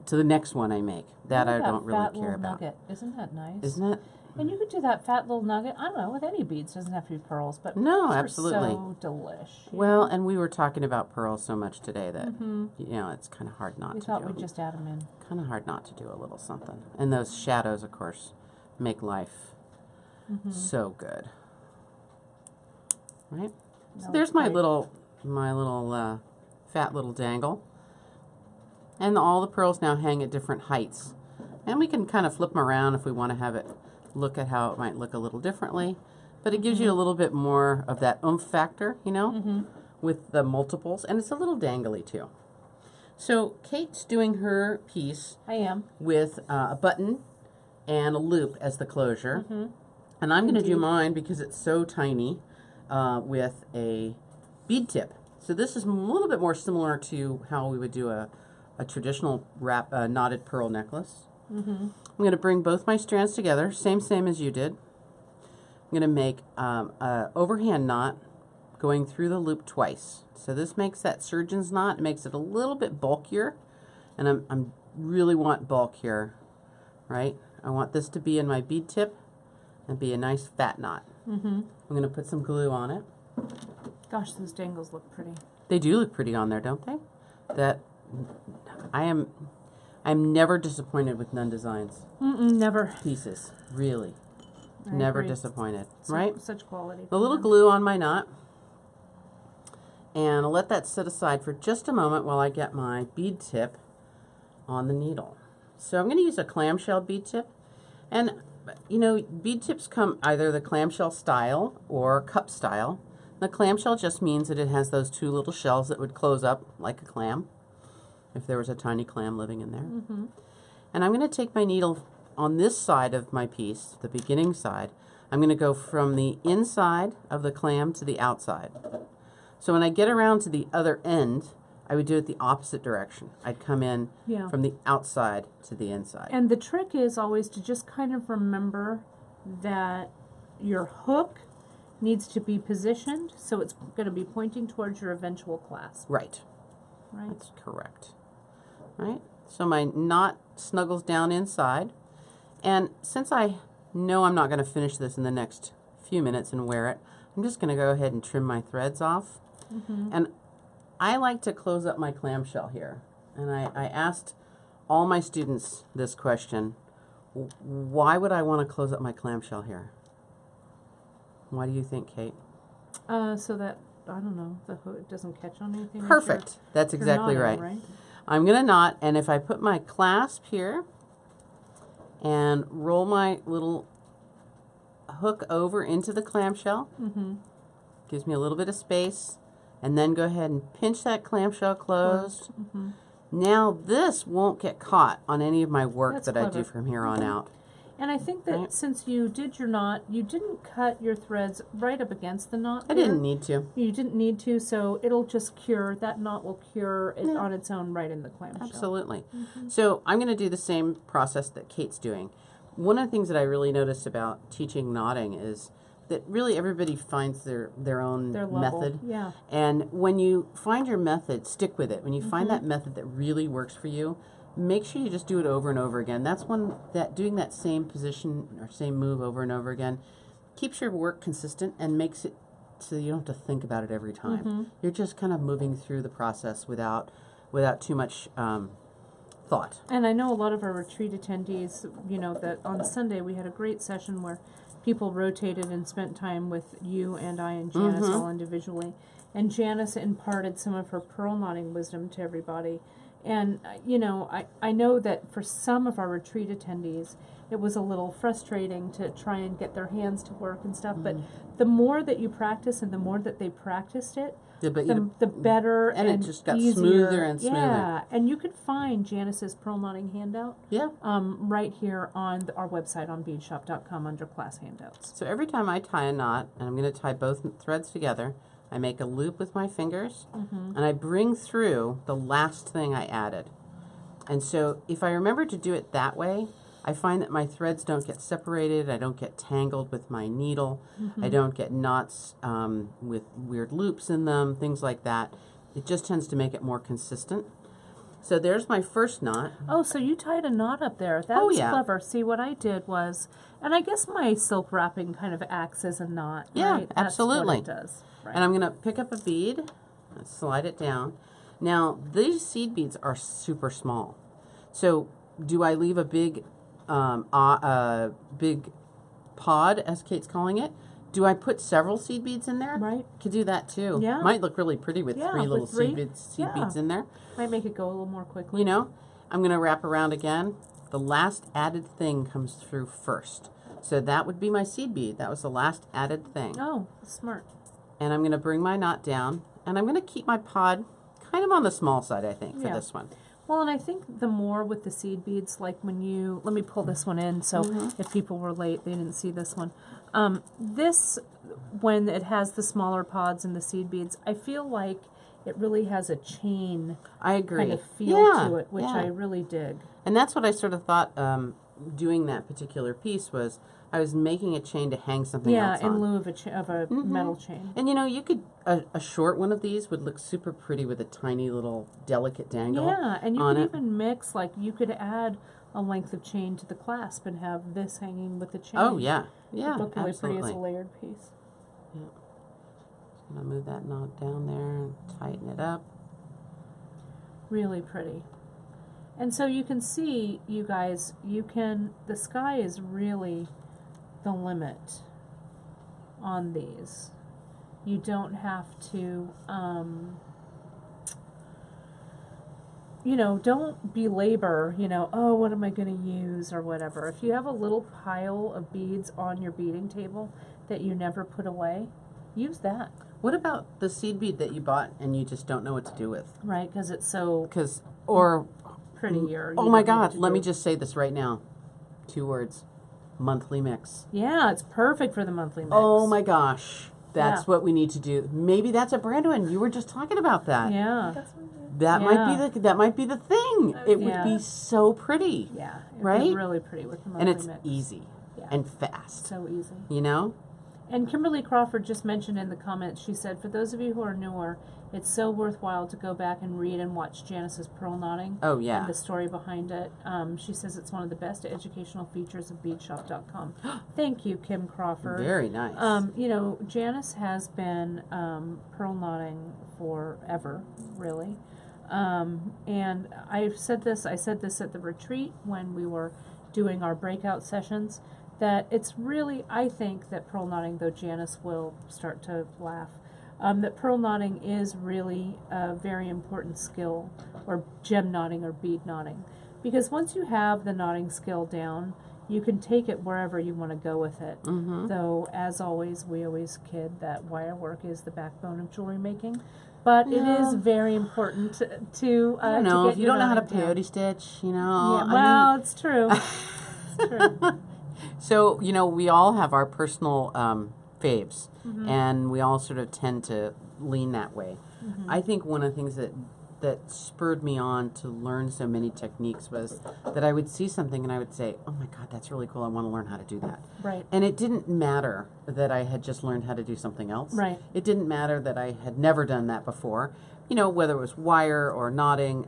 to the next one I make. That I don't really care about. Nugget. Isn't that nice? Isn't it? And you could do that fat little nugget, I don't know, with any beads. Doesn't have to be pearls, but no, pearls absolutely. Are so delish. Well, and we were talking about pearls so much today that, you know, it's kind of hard not to do. We thought we'd just add them in. Kind of hard not to do a little something. And those shadows, of course, make life so good. Right? So there's my little fat little dangle. And all the pearls now hang at different heights. And we can kind of flip them around if we want to have it look at how it might look a little differently. But it gives you a little bit more of that oomph factor, you know, with the multiples. And it's a little dangly too. So Kate's doing her piece. I am. With a button and a loop as the closure. And I'm going to do mine because it's so tiny with a bead tip. So this is a little bit more similar to how we would do a traditional knotted pearl necklace. I'm going to bring both my strands together, same as you did. I'm going to make a overhand knot going through the loop twice. So this makes that surgeon's knot. It makes it a little bit bulkier, and I'm really want bulk here, right? I want this to be in my bead tip and be a nice fat knot. I'm going to put some glue on it. Gosh, those dangles look pretty. They do look pretty on there, don't they? I'm never disappointed with Nunn Designs. Never. Pieces, really. Never disappointed, right? Such quality. A little glue on my knot. And I'll let that sit aside for just a moment while I get my bead tip on the needle. So I'm going to use a clamshell bead tip. And, you know, bead tips come either the clamshell style or cup style. The clamshell just means that it has those two little shells that would close up like a clam, if there was a tiny clam living in there. And I'm going to take my needle on this side of my piece, the beginning side. I'm going to go from the inside of the clam to the outside. So when I get around to the other end, I would do it the opposite direction. I'd come in from the outside to the inside. And the trick is always to just kind of remember that your hook needs to be positioned so it's going to be pointing towards your eventual clasp. Right. That's correct. Right? So my knot snuggles down inside. And since I know I'm not going to finish this in the next few minutes and wear it, I'm just going to go ahead and trim my threads off. And I like to close up my clamshell here. And I asked all my students this question: why would I want to close up my clamshell here? Why do you think, Kate? So that, I don't know, the hook doesn't catch on anything. Perfect. That's exactly right. I'm going to knot, and if I put my clasp here and roll my little hook over into the clamshell, gives me a little bit of space, and then go ahead and pinch that clamshell closed. Now this won't get caught on any of my work that I do from here on out. And I think that since you did your knot, you didn't cut your threads right up against the knot. I didn't need to. You didn't need to, so it'll just cure, that knot will cure it on its own right in the clamshell. Absolutely. So I'm going to do the same process that Kate's doing. One of the things that I really noticed about teaching knotting is that really everybody finds their own method. Yeah. And when you find your method, stick with it. When you find that method that really works for you, make sure you just do it over and over again. That's when doing that same position or same move over and over again keeps your work consistent and makes it so you don't have to think about it every time. You're just kind of moving through the process without too much thought. And I know a lot of our retreat attendees, you know, that on Sunday we had a great session where people rotated and spent time with you and I and Janice all individually. And Janice imparted some of her pearl knotting wisdom to everybody. And, you know, I know that for some of our retreat attendees, it was a little frustrating to try and get their hands to work and stuff. But the more that you practice and the more that they practiced it, the better and it just got easier. smoother and smoother. Yeah, and you could find Janice's pearl knotting handout right here on our website on beadshop.com under class handouts. So every time I tie a knot, and I'm going to tie both threads together, I make a loop with my fingers, and I bring through the last thing I added. And so if I remember to do it that way, I find that my threads don't get separated, I don't get tangled with my needle, I don't get knots with weird loops in them, things like that. It just tends to make it more consistent. So there's my first knot. Oh, so you tied a knot up there. That was clever. See, what I did was, and I guess my silk wrapping kind of acts as a knot, Yeah, right? absolutely. That's what it does. Right. And I'm going to pick up a bead and slide it down. Now, these seed beads are super small. So do I leave a big big pod, as Kate's calling it? Do I put several seed beads in there? Right. Could do that too. Yeah. Might look really pretty with three little seed beads in there. Might make it go a little more quickly. You know, I'm going to wrap around again. The last added thing comes through first. So that would be my seed bead. That was the last added thing. Oh, smart. And I'm going to bring my knot down, and I'm going to keep my pod kind of on the small side, I think, for this one. Well, and I think the more with the seed beads, like when you, let me pull this one in, so if people were late, they didn't see this one. This, when it has the smaller pods and the seed beads, I feel like it really has a chain kind of feel to it, which I really dig. And that's what I sort of thought doing that particular piece was, I was making a chain to hang something else on. Yeah, in lieu of a metal chain. And you know, you could, a short one of these would look super pretty with a tiny little delicate dangle on it. Yeah, and you could even mix, like you could add a length of chain to the clasp and have this hanging with the chain. Oh, yeah. Yeah, it look really absolutely. pretty as a layered piece. Yeah. Just gonna move that knot down there and tighten it up. Really pretty. And so you can see, you guys, the sky is really the limit on these. You don't have to, you know, don't belabor, you know, oh, what am I going to use or whatever. If you have a little pile of beads on your beading table that you never put away, use that. What about the seed bead that you bought and you just don't know what to do with? Right, because it's so pretty. Or oh my God, let me just say this right now. 2 words. Monthly mix. Yeah, it's perfect for the monthly mix. Oh my gosh. That's what we need to do. Maybe that's a brand one. You were just talking about that. Yeah. That might be the thing. It would be so pretty. Yeah. Right? Really pretty with the monthly mix. And it's easy and fast. So easy. You know? And Kimberly Crawford just mentioned in the comments, she said, for those of you who are newer, it's so worthwhile to go back and read and watch Janice's pearl knotting. Oh, yeah. And the story behind it. She says it's one of the best educational features of beadshop.com. Thank you, Kim Crawford. Very nice. You know, Janice has been pearl knotting forever, really. And I said this at the retreat when we were doing our breakout sessions, that it's really, I think that pearl knotting, though Janice will start to laugh, that pearl knotting is really a very important skill, or gem knotting or bead knotting. Because once you have the knotting skill down, you can take it wherever you want to go with it. Though, as always, we always kid that wire work is the backbone of jewelry making. But it is very important to I don't know, to get if you don't know how to down. peyote stitch, you know. Yeah, well, I mean, it's true. It's true. So, you know, we all have our personal faves, and we all sort of tend to lean that way. I think one of the things that spurred me on to learn so many techniques was that I would see something and I would say, oh my God, that's really cool. I want to learn how to do that. Right. And it didn't matter that I had just learned how to do something else. Right. It didn't matter that I had never done that before. You know, whether it was wire or knotting.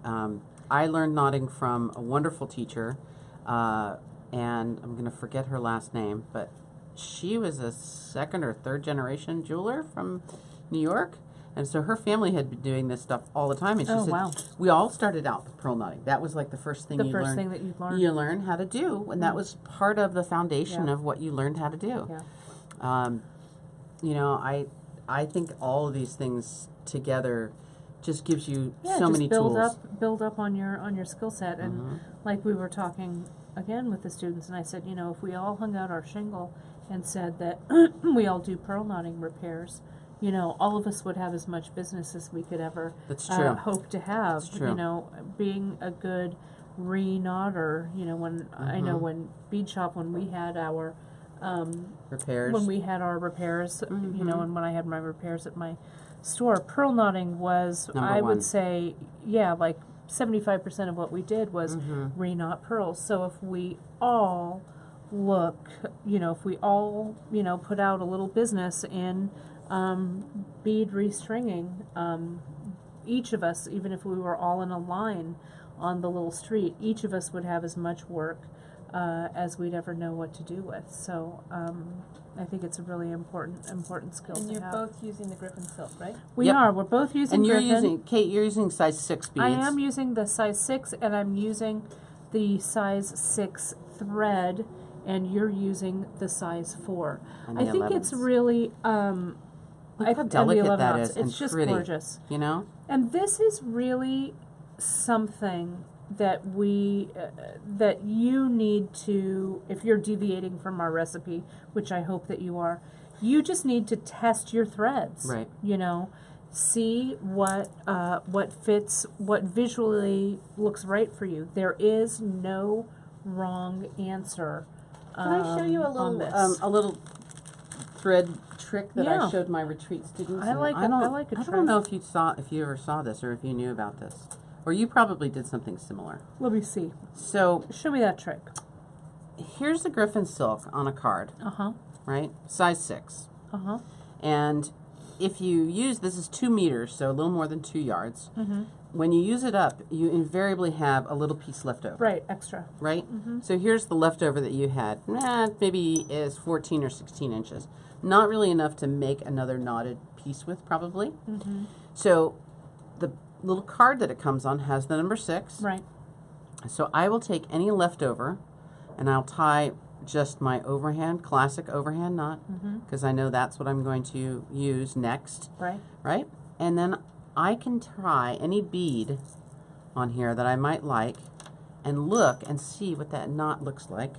I learned knotting from a wonderful teacher, and I'm going to forget her last name, but she was a 2nd or 3rd generation jeweler from New York. And so her family had been doing this stuff all the time. And she said, we all started out with pearl knotting. That was like the first thing that you learned. You learn how to do. And that was part of the foundation of what you learned how to do. Yeah. You know, I think all of these things together just gives you so many tools. Build up on your skill set. And like we were talking again with the students, and I said, you know, if we all hung out our shingle and said that we all do pearl knotting repairs, you know, all of us would have as much business as we could ever hope to have. That's true. You know, being a good re-knotter, you know, when I know when Bead Shop, when we had our repairs, you know, and when I had my repairs at my store, pearl knotting was, I would say, like 75% of what we did was re-knot pearls. So if we all look, you know, if we all, you know, put out a little business in bead restringing, each of us, even if we were all in a line on the little street, each of us would have as much work as we'd ever know what to do with. So I think it's a really important skill to have. And you're both using the Griffin silk, right? We are. We're both using And you're Griffin. using, Kate, you're using size 6 beads. I am using the size 6, and I'm using the size 6 thread, and you're using the size 4. And I the think 11s. it's really, Look how and the delicate 11 that ounce. is and It's just pretty, gorgeous. you know? And this is really something that that you need to, if you're deviating from our recipe, which I hope that you are, you just need to test your threads. Right. You know, see what fits, what visually looks right for you. There is no wrong answer. Can I show you a little thread trick that I showed my retreat students? I like a trick. I don't know if you ever saw this or if you knew about this, or you probably did something similar. Let me see. So Show me that trick. here's the Griffin silk on a card, right? Size 6. And if you use, this is 2 meters, so a little more than 2 yards. When you use it up, you invariably have a little piece left over. Right, extra. Right? So here's the leftover that you had. Maybe is 14 or 16 inches. Not really enough to make another knotted piece with, probably. So the little card that it comes on has the number 6. Right. So I will take any leftover and I'll tie just my overhand, classic overhand knot, because I know that's what I'm going to use next. Right. Right? And then I can try any bead on here that I might like and look and see what that knot looks like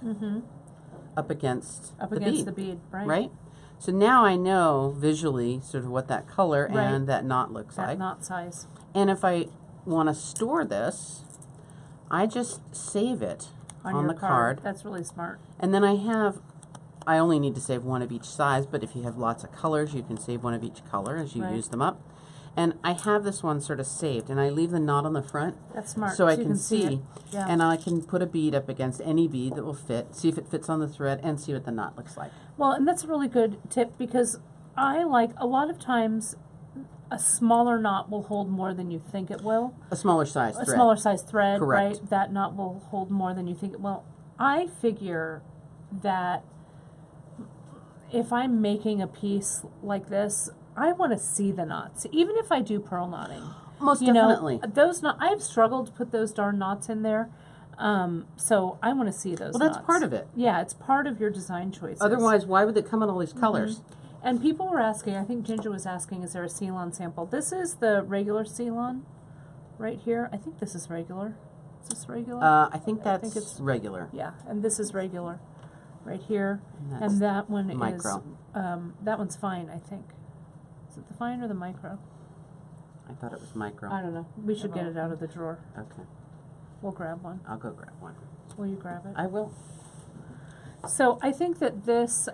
up against the bead, right? Right? So now I know visually sort of what that color and that knot looks like. That knot size. And if I want to store this, I just save it on the card. That's really smart. And then I only need to save one of each size, but if you have lots of colors, you can save one of each color as you use them up. And I have this one sort of saved, and I leave the knot on the front. That's smart. So I can see it. Yeah. and I can put a bead up against any bead that will fit, see if it fits on the thread, and see what the knot looks like. Well, and that's a really good tip, because I like, a lot of times, a smaller knot will hold more than you think it will. A smaller size thread. A smaller size thread, Correct. right? That knot will hold more than you think it will. I figure that if I'm making a piece like this, I want to see the knots, even if I do pearl knotting. Most definitely. I've struggled to put those darn knots in there, so I want to see those. Well, that's knots. part of it. Yeah, it's part of your design choices. Otherwise, why would it come in all these colors? And people were asking, I think Ginger was asking, is there a Ceylon sample? This is the regular Ceylon right here. I think this is regular. Is this regular? I think that's it's regular. Yeah, and this is regular right here. And that one micro. is, that one's fine, I think. Is it the fine or the micro? I thought it was micro. I don't know. We should get it out of the drawer. Okay. We'll grab one. I'll go grab one. Will you grab it? I will. So I think that this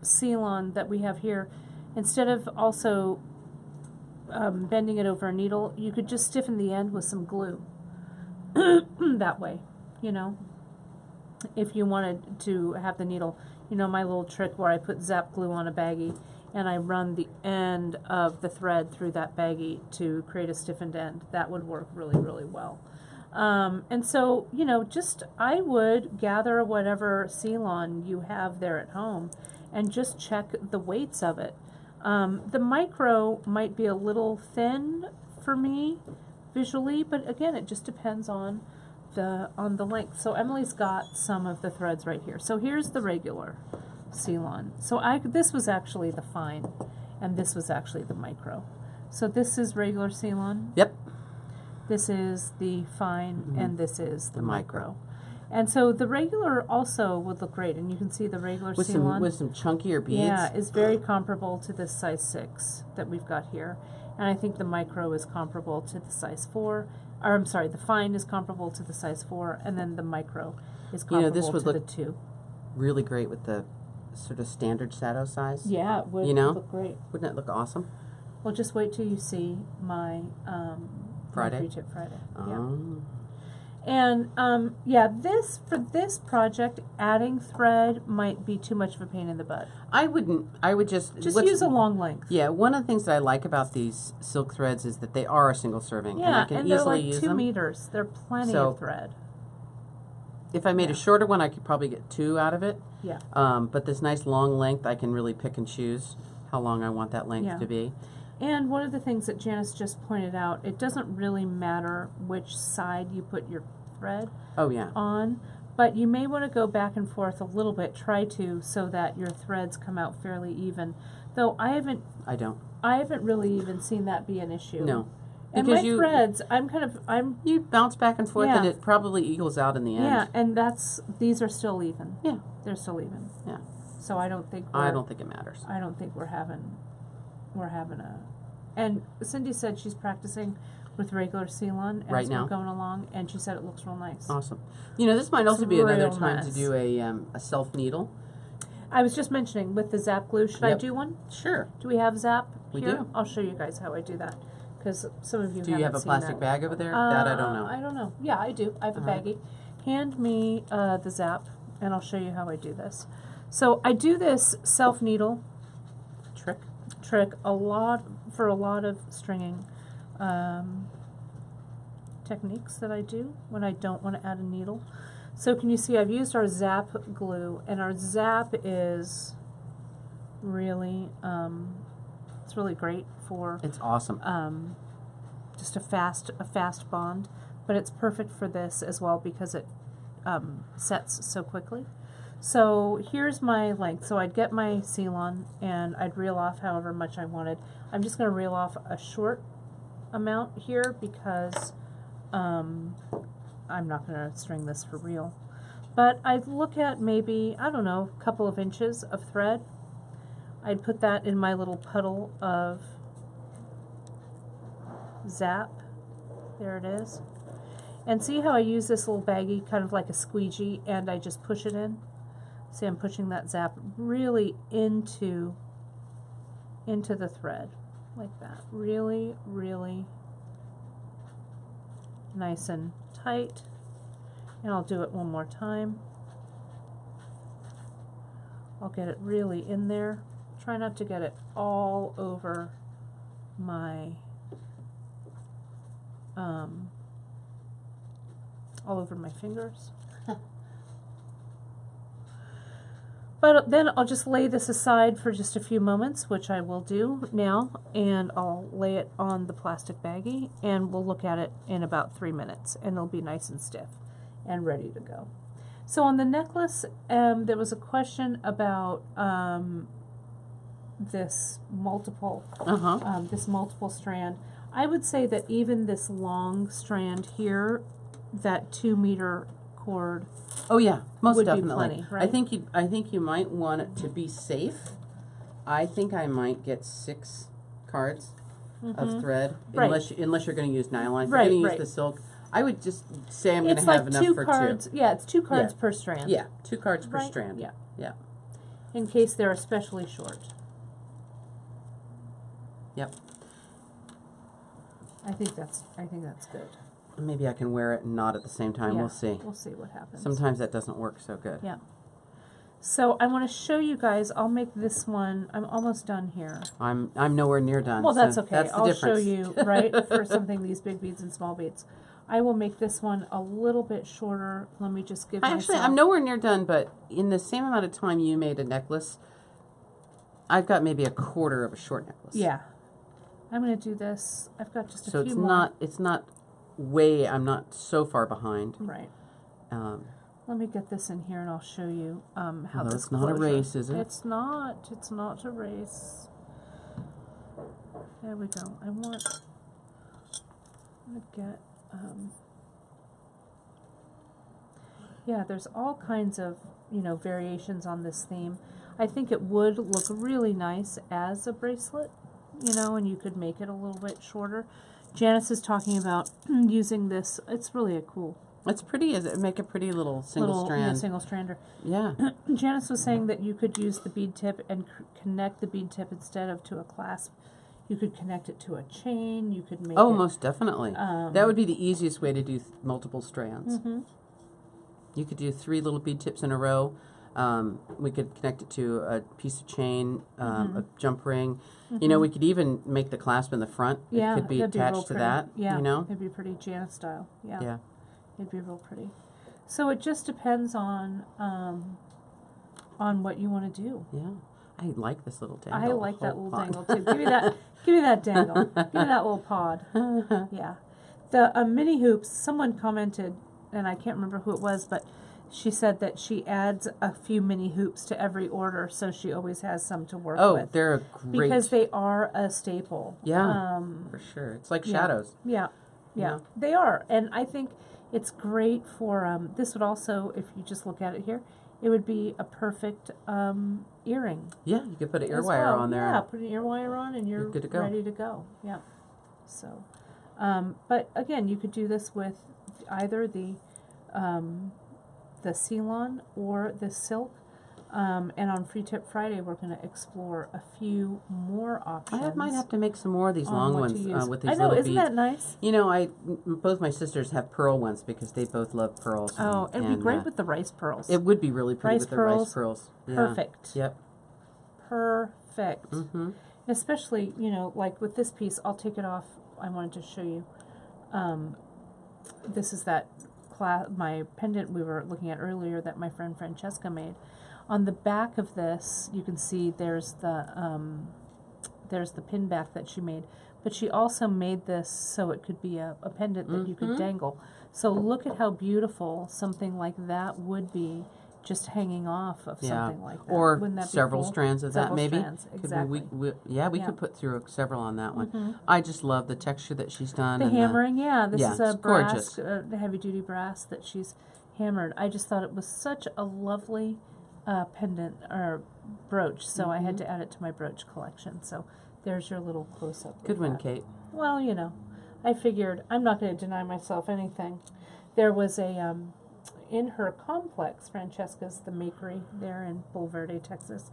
Ceylon that we have here, instead of also bending it over a needle, you could just stiffen the end with some glue. That way, you know, if you wanted to have the needle, you know, my little trick where I put zap glue on a baggie and I run the end of the thread through that baggie to create a stiffened end, that would work really, really well. And so, you know, just I would gather whatever Ceylon you have there at home and just check the weights of it. The micro might be a little thin for me visually, but again, it just depends on the length. So Emily's got some of the threads right here. So here's the regular Ceylon. So this was actually the fine, and this was actually the micro. So this is regular Ceylon. Yep. This is the fine, and this is the micro. And so the regular also would look great, and you can see the regular Ceylon. With some chunkier beads. Yeah, is very comparable to this size 6 that we've got here. And I think the micro is comparable to the size 4. Or I'm sorry, the fine is comparable to the size 4, and then the micro is comparable this would to the look 2. Really great with the sort of standard shadow size. Yeah, it would look great. Wouldn't it look awesome? Well, just wait till you see my Friday? Free Tip Friday. Yeah. Oh. And yeah, for this project, adding thread might be too much of a pain in the butt. I wouldn't. I would just use a long length. Yeah, one of the things that I like about these silk threads is that they are a single serving, Yeah, and I can and they're easily like use 2 them. meters. They're plenty So, of thread. If I made a shorter one, I could probably get 2 out of it. Yeah. But this nice long length, I can really pick and choose how long I want that length to be. And one of the things that Janice just pointed out, it doesn't really matter which side you put your thread on, but you may want to go back and forth a little bit, try to, so that your threads come out fairly even. Though I haven't really even seen that be an issue. No. And my threads, you bounce back and forth and it probably equals out in the end. Yeah, and these are still even. Yeah. They're still even. Yeah. So I don't think it matters. I don't think we're having a, and Cindy said she's practicing with regular Ceylon as we're going along, and she said it looks real nice. Awesome. You know, this might also be another time to do a self needle. I was just mentioning with the zap glue. Should I do one? Sure. Do we have zap here? We do. I'll show you guys how I do that, because some of you do you have a plastic bag over there? That I don't know. I don't know. Yeah, I do. I have a baggie. Hand me the zap, and I'll show you how I do this. So I do this self needle trick a lot of stringing techniques that I do when I don't want to add a needle. So can you see I've used our zap glue, and our zap is really it's really great for it's awesome. Just a fast bond, but it's perfect for this as well because it sets so quickly. So here's my length. So I'd get my Ceylon and I'd reel off however much I wanted. I'm just going to reel off a short amount here because I'm not going to string this for real. But I'd look at maybe, I don't know, a couple of inches of thread. I'd put that in my little puddle of zap. There it is. And see how I use this little baggie kind of like a squeegee, and I just push it in? See, I'm pushing that zap really into the thread, like that. Really, really nice and tight. And I'll do it one more time. I'll get it really in there. Try not to get it all over my fingers. But then I'll just lay this aside for just a few moments, which I will do now, and I'll lay it on the plastic baggie, and we'll look at it in about 3 minutes, and it'll be nice and stiff and ready to go. So on the necklace, there was a question about this multiple strand. I would say that even this long strand here, that 2 meter cord. Oh yeah, most would definitely. Be plenty, right? I think you might want it to be safe. I think I might get 6 cards of thread, unless you're going to use nylon. If you're going to use the silk, I would just say I'm going to have enough for 2. Yeah, it's 2 cards per strand. Yeah, 2 cards per strand. Yeah. Yeah. In case they're especially short. Yep. I think that's good. Maybe I can wear it and not at the same time. Yeah, we'll see. We'll see what happens. Sometimes that doesn't work so good. Yeah. So I want to show you guys. I'll make this one. I'm almost done here. I'm nowhere near done. Well, that's okay. That's the I'll difference. show you for something these big beads and small beads. I will make this one a little bit shorter. Let me just give Actually, I'm nowhere near done, but in the same amount of time you made a necklace, I've got maybe a quarter of a short necklace. Yeah. I'm going to do this. I've got just a few more. So it's not I'm not so far behind. Right. Let me get this in here and I'll show you how this it's not a race, is it? It's not a race. There we go. I'm going to get, yeah, there's all kinds of, variations on this theme. I think it would look really nice as a bracelet, and you could make it a little bit shorter. Janice is talking about using this. It's really a cool. It's pretty. Make a pretty little single strand. Yeah, single strander. Yeah. Janice was saying that you could use the bead tip and connect the bead tip instead of to a clasp. You could connect it to a chain. You could make Oh, it, most definitely. That would be the easiest way to do multiple strands. You could do 3 little bead tips in a row. We could connect it to a piece of chain, a jump ring. You know, we could even make the clasp in the front. Yeah, it could be that'd attached real to pretty. that. Yeah, you know, it'd be pretty Janet style. Yeah, yeah. it'd be real pretty. So it just depends on what you want to do. Yeah, I like this little dangle. I like that little dangle too. Give me that. Give me that dangle. Give me that little pod. Yeah, the mini hoops. Someone commented, and I can't remember who it was, but she said that she adds a few mini hoops to every order, so she always has some to work with. Oh, they're a great. Because they are a staple. Yeah, for sure. It's like shadows. Yeah, they are, and I think it's great for. This would also, if you just look at it here, it would be a perfect earring. Yeah, you could put an ear as wire well. on there. Yeah, put an ear wire on, and you're good to go. ready to go. Yeah. So, but again, you could do this with either the Ceylon or the silk. And on Free Tip Friday, we're going to explore a few more options. I might have to make some more of these long ones with these I know, little isn't beads. that nice? You know, both my sisters have pearl ones because they both love pearls. Oh, it'd be great with the rice pearls. It would be really pretty with the rice pearls. Yeah. Perfect. Yep. Perfect. Especially, you know, like with this piece, I'll take it off. I wanted to show you. This is that my pendant we were looking at earlier that my friend Francesca made. On the back of this, you can see there's the pin back that she made, but she also made this so it could be a pendant that you could dangle. So look at how beautiful something like that would be, just hanging off of something like that. Or Wouldn't that be several cool? strands of that, maybe. Strands, exactly. We could put through several on that one. I just love the texture that she's done. The hammering, this is a brass, gorgeous. Heavy duty brass that she's hammered. I just thought it was such a lovely pendant or brooch, so I had to add it to my brooch collection. So there's your little close-up. Good one, Kate. Well, you know, I figured I'm not going to deny myself anything. There was a in her complex, Francesca's the Makery there in Bulverde, Texas.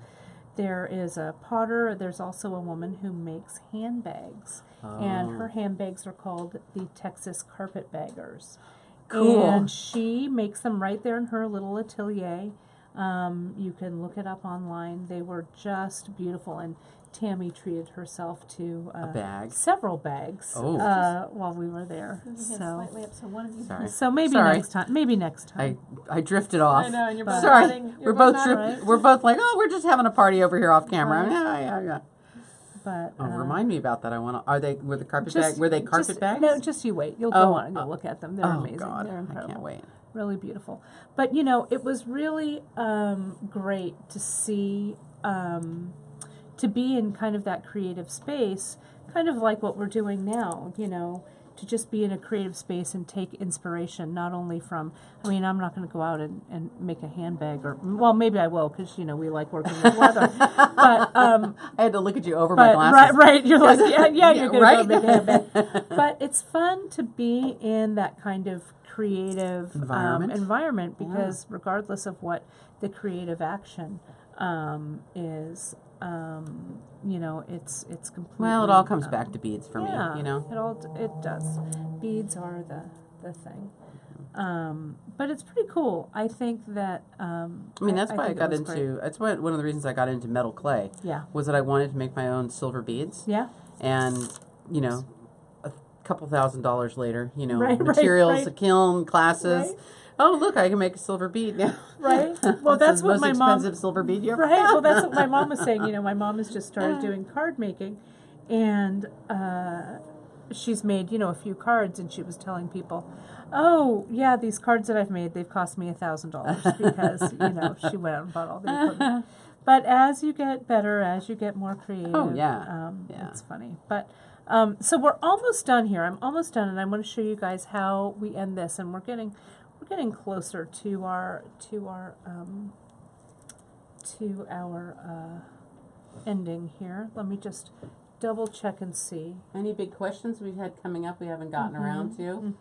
There is a potter. There's also a woman who makes handbags, and her handbags are called the Texas Carpetbaggers. Cool. And she makes them right there in her little atelier. You can look it up online. They were just beautiful, and Tammy treated herself to a bag, several bags while we were there. Slightly up, so one of you. Sorry. So next time. Maybe next time. I drifted off. I know, and you're both sorry. nodding. We're both like, oh, we're just having a party over here off camera. Right. Yeah. But remind me about that. Were they carpet bags? No, just you wait. You'll go on and you'll look at them. They're amazing. God, They're incredible. I can't wait. Really beautiful. But you know, it was really great to see to be in kind of that creative space, kind of like what we're doing now, you know, to just be in a creative space and take inspiration, not only from, I mean, I'm not going to go out and make a handbag, or, well, maybe I will, because, you know, we like working with leather, but, I had to look at you over my glasses. Right, you're like, yeah, you're going right? to go make a handbag. But it's fun to be in that kind of creative environment because regardless of what the creative action is, you know, it's completely. Well, it all comes back to beads for me, you know. It does. Beads are the thing. But it's pretty cool. I think that. I mean, that's why I got into. Great. That's why one of the reasons I got into metal clay. Yeah. Was that I wanted to make my own silver beads. Yeah. And you know, a couple $1,000s later, you know, right, materials, a kiln, classes. Right. Oh, look, I can make a silver bead now. Right. Well, that's what my mom. Most expensive silver bead you ever Right. had. Well, that's what my mom was saying. You know, my mom has just started doing card making, and she's made, you know, a few cards, and she was telling people, oh, yeah, these cards that I've made, they've cost me $1,000 because, you know, she went out and bought all the equipment. But as you get better, as you get more creative, it's funny. But so we're almost done here. I'm almost done, and I want to show you guys how we end this, and we're getting closer to our ending here. Let me just double check and see. Any big questions we've had coming up we haven't gotten around to?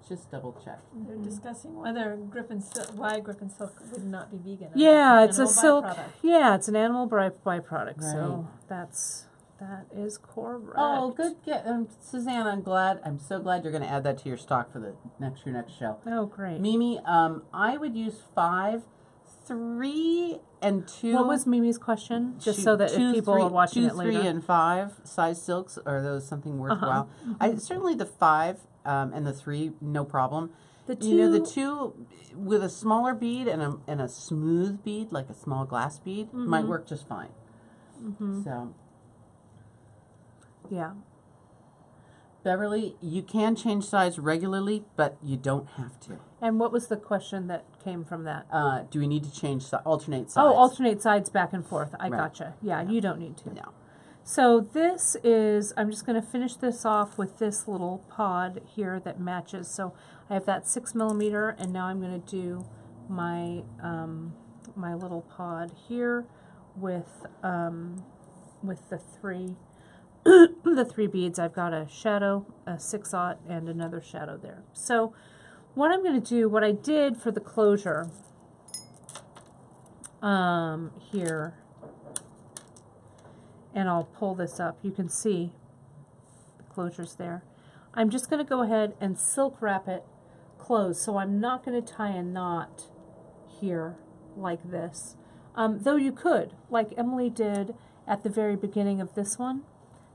Just double check. They're discussing whether why Griffin silk would not be vegan. Yeah, it's a silk. Byproduct. Yeah, it's an animal byproduct. Right. So that's That is correct. Oh, good. Susanna, I'm so glad you're going to add that to your stock for your next show. Oh, great. Mimi, I would use 5, 3, and 2. What was Mimi's question? Just so that if people are watching it later. 2, 3, and 5 size silks. Are those something worthwhile? I certainly the 5 and the 3, no problem. The 2, the 2 with a smaller bead and a smooth bead, like a small glass bead, might work just fine. So. Yeah. Beverly, you can change size regularly, but you don't have to. And what was the question that came from that? Do we need to change alternate sides? Oh, alternate sides back and forth. I gotcha. Yeah, you don't need to. No. So this is, I'm just going to finish this off with this little pod here that matches. So I have that 6mm, and now I'm going to do my my little pod here with the 3 the 3 beads. I've got a shadow, a 6/0, and another shadow there. So what I'm going to do, what I did for the closure here, and I'll pull this up. You can see the closures there. I'm just going to go ahead and silk wrap it closed. So I'm not going to tie a knot here like this. Though you could, like Emily did at the very beginning of this one.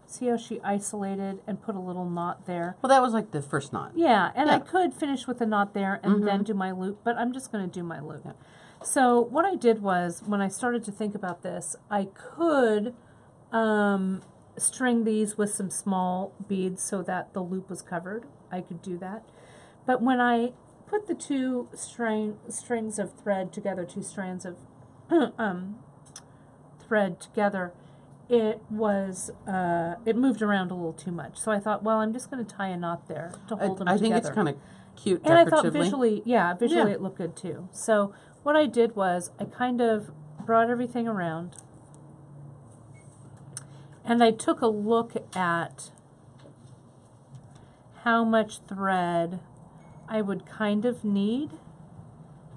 See how she isolated and put a little knot there? Well, that was like the first knot. Yeah, and I could finish with a knot there and then do my loop, but I'm just going to do my loop. Yeah. So what I did was, when I started to think about this, I could string these with some small beads so that the loop was covered. I could do that. But when I put the 2 strings of thread together, 2 strands of thread together, it was it moved around a little too much. So I thought, well, I'm just going to tie a knot there to hold them together. I think it's kind of cute and decoratively. I thought visually it looked good too. So what I did was I kind of brought everything around, and I took a look at how much thread I would kind of need,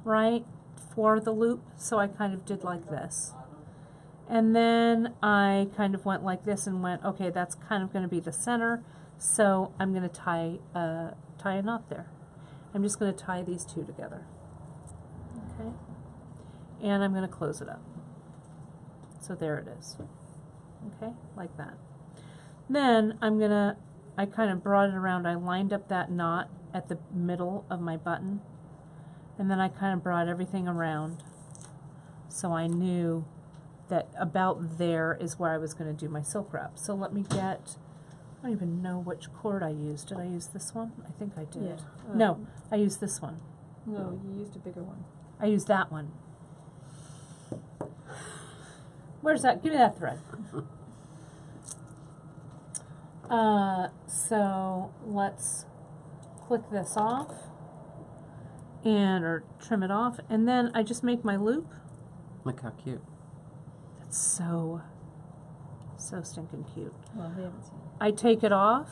right, for the loop. So I kind of did like this. And then I kind of went like this and went, okay, that's kind of going to be the center. So I'm going to tie a knot there. I'm just going to tie these 2 together. Okay. And I'm going to close it up. So there it is. Okay, like that. Then I kind of brought it around. I lined up that knot at the middle of my button. And then I kind of brought everything around. So I knew that about there is where I was going to do my silk wrap. So let me get, I don't even know which cord I used. Did I use this one? I think I did. Yeah. No, I used this one. No, you used a bigger one. I used that one. Where's that? Give me that thread. So let's click this off or trim it off, and then I just make my loop. Look how cute. That's so stinking cute. Well, they haven't seen it. I take it off,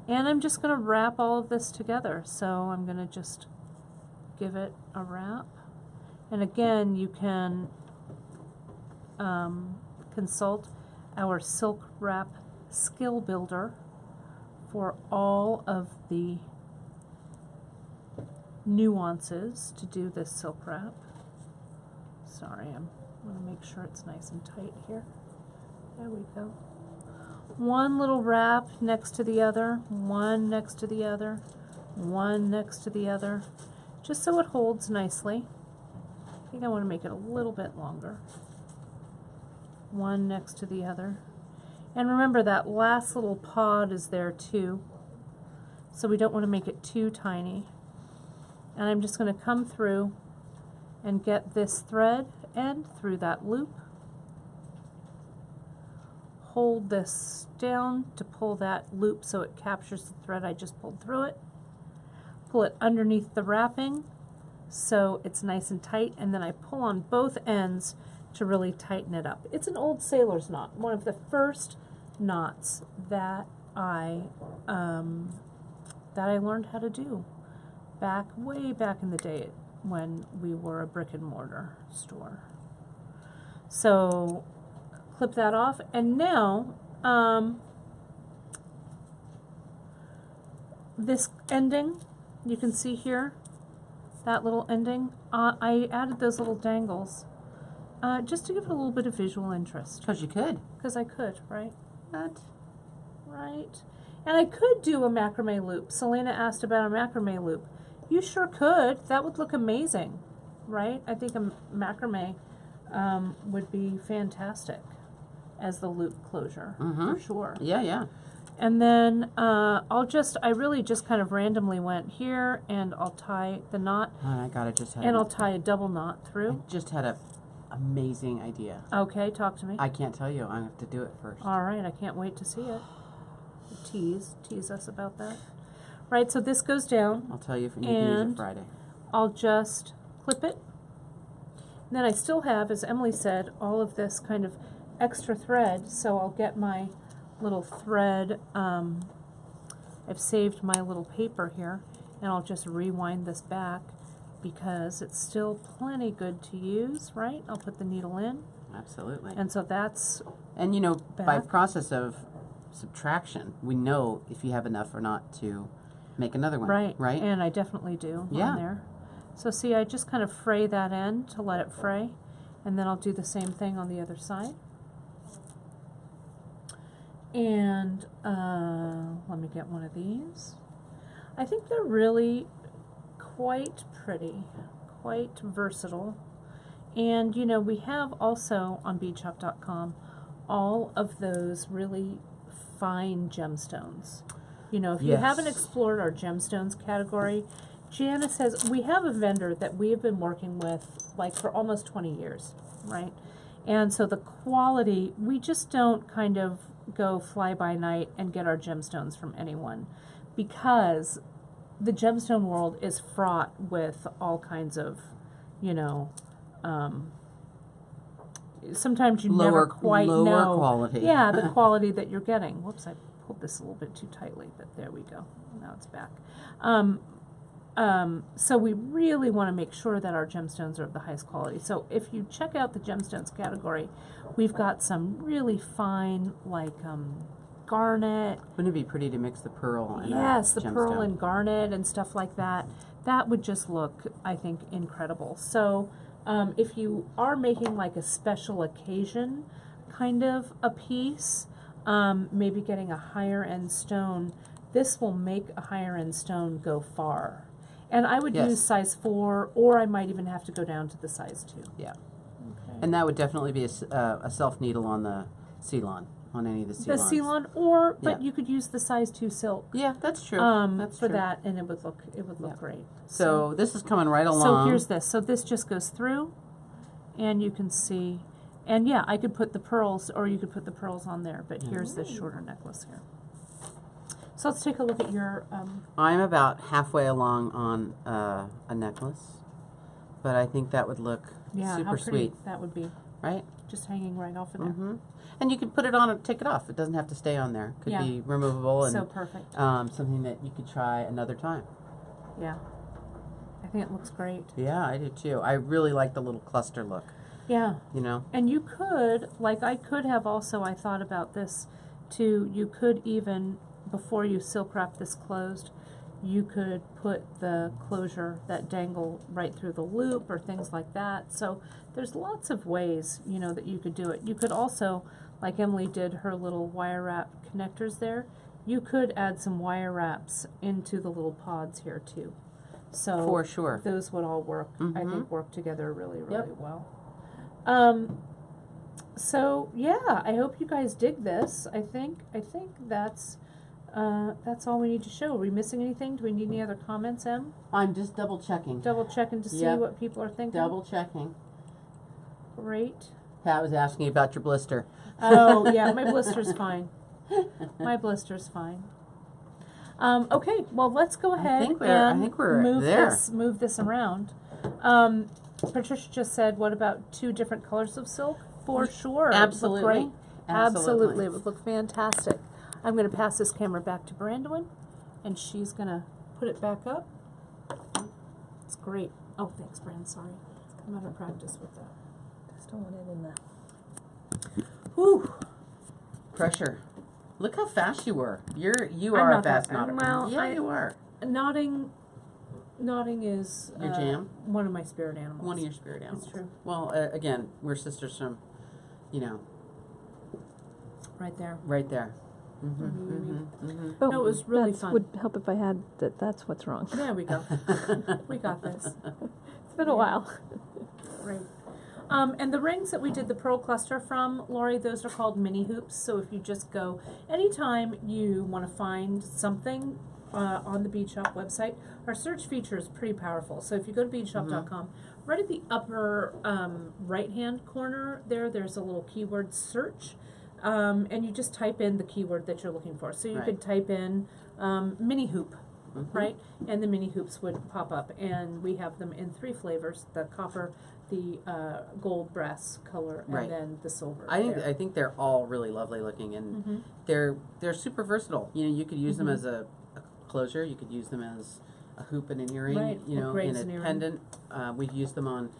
and I'm just going to wrap all of this together. So I'm going to just give it a wrap. And again, you can consult our silk wrap skill builder for all of the nuances to do this silk wrap. Sorry, I want to make sure it's nice and tight here. There we go. One little wrap next to the other, one next to the other, one next to the other, just so it holds nicely. I think I want to make it a little bit longer. One next to the other. And remember, that last little pod is there too, so we don't want to make it too tiny. And I'm just going to come through and get this thread end through that loop. Hold this down to pull that loop so it captures the thread I just pulled through it. Pull it underneath the wrapping so it's nice and tight, and then I pull on both ends to really tighten it up. It's an old sailor's knot, one of the first knots that I learned how to do way back in the day when we were a brick and mortar store. So clip that off, and now this ending, you can see here, that little ending, I added those little dangles just to give it a little bit of visual interest. Because you could. Because I could, right? What? Right. And I could do a macrame loop. Selena asked about a macrame loop. You sure could. That would look amazing, right? I think a macrame would be fantastic as the loop closure, for sure. Yeah, yeah. And then I really just kind of randomly went here, and I'll tie the knot. I'll tie a double knot through. I just had a amazing idea. Okay, talk to me. I can't tell you. I have to do it first. All right, I can't wait to see it. Tease us about that. Right, so this goes down. I'll tell you if you need to use it Friday. I'll just clip it. And then I still have, as Emily said, all of this kind of extra thread, so I'll get my little thread. I've saved my little paper here, and I'll just rewind this back because it's still plenty good to use, right? I'll put the needle in. Absolutely. And so that's And you know, back. by process of subtraction, we know if you have enough or not to make another one. Right. Right? And I definitely do Yeah. on there. So see, I just kind of fray that end to let it fray, and then I'll do the same thing on the other side. And let me get one of these. I think they're really quite pretty, quite versatile. And you know, we have also on beadshop.com all of those really fine gemstones. You know, if you haven't explored our gemstones category, Janice we have a vendor that we have been working with like for almost 20 years, right? And so the quality, we just don't kind of go fly by night and get our gemstones from anyone, because the gemstone world is fraught with all kinds of, you know, sometimes you never quite know. Lower quality. Yeah, the quality that you're getting. Whoops, I pulled this a little bit too tightly, but there we go. Now it's back. So we really want to make sure that our gemstones are of the highest quality. So if you check out the gemstones category, we've got some really fine, like garnet. Wouldn't it be pretty to mix the pearl and the gemstone? pearl and garnet and stuff like that. That would just look, I think, incredible. So if you are making like a special occasion kind of a piece, maybe getting a higher end stone, this will make a higher end stone go far. And I would use size 4, or I might even have to go down to the size 2. Yeah. Okay. And that would definitely be a self needle on the Ceylon, on any of the Ceylons. The Ceylon, but you could use the size 2 silk. Yeah, that's true. That's for true. that, and it would look great. So this is coming right along. So here's this. So this just goes through, and you can see, and yeah, I could put the pearls, or you could put the pearls on there. But here's this shorter necklace here. So let's take a look at your. I'm about halfway along on a necklace, but I think that would look super how pretty sweet. that would be. Right? Just hanging right off of there. And you could put it on and take it off. It doesn't have to stay on there. It could be removable and so perfect. Something that you could try another time. Yeah. I think it looks great. Yeah, I do too. I really like the little cluster look. Yeah. You know? And you could, like I could have also, I thought about this too, you could even, before you silk wrap this closed, you could put the closure, that dangle, right through the loop or things like that. So there's lots of ways, you know, that you could do it. You could also, like Emily did her little wire wrap connectors there, you could add some wire wraps into the little pods here too. So for sure, those would all work, I think, work together really, really well. So yeah, I hope you guys dig this. I think that's all we need to show. Are we missing anything? Do we need any other comments, Em? I'm just double checking. Double checking to see what people are thinking? Double checking. Great. Pat was asking about your blister. Oh, yeah, my blister's fine. My blister's fine. Okay, well, let's go ahead I think we're move this around. Patricia just said, what about 2 different colors of silk? For sure. Absolutely. It would look great. Absolutely. It would look fantastic. I'm going to pass this camera back to Brandon, and she's going to put it back up. It's great. Oh, thanks, Brandon. Sorry. I'm out of practice with that. Just don't want it in there. Whew. Pressure. Look how fast you were. You I'm are a not that fast fast. nodder. Well, Yeah, you are. Nodding is Your jam? one of my spirit animals. One of your spirit animals. That's true. Well, again, we're sisters from, Right there. right there. Oh, No, it was really that fun. would help if I had that. That's what's wrong. There we go. We got this. It's been a while. Right. And the rings that we did the pearl cluster from, Lori, those are called mini hoops. So if you just go, anytime you want to find something on the Bead Shop website, our search feature is pretty powerful. So if you go to beadshop.com, right at the upper right-hand corner there's a little keyword search. And you just type in the keyword that you're looking for. So you could type in mini hoop, right? And the mini hoops would pop up. And we have them in 3 flavors: the copper, the gold brass color, and then the silver. I think they're all really lovely looking, and they're super versatile. You could use them as a closure. You could use them as a hoop and an earring. In a pendant. We've used them on.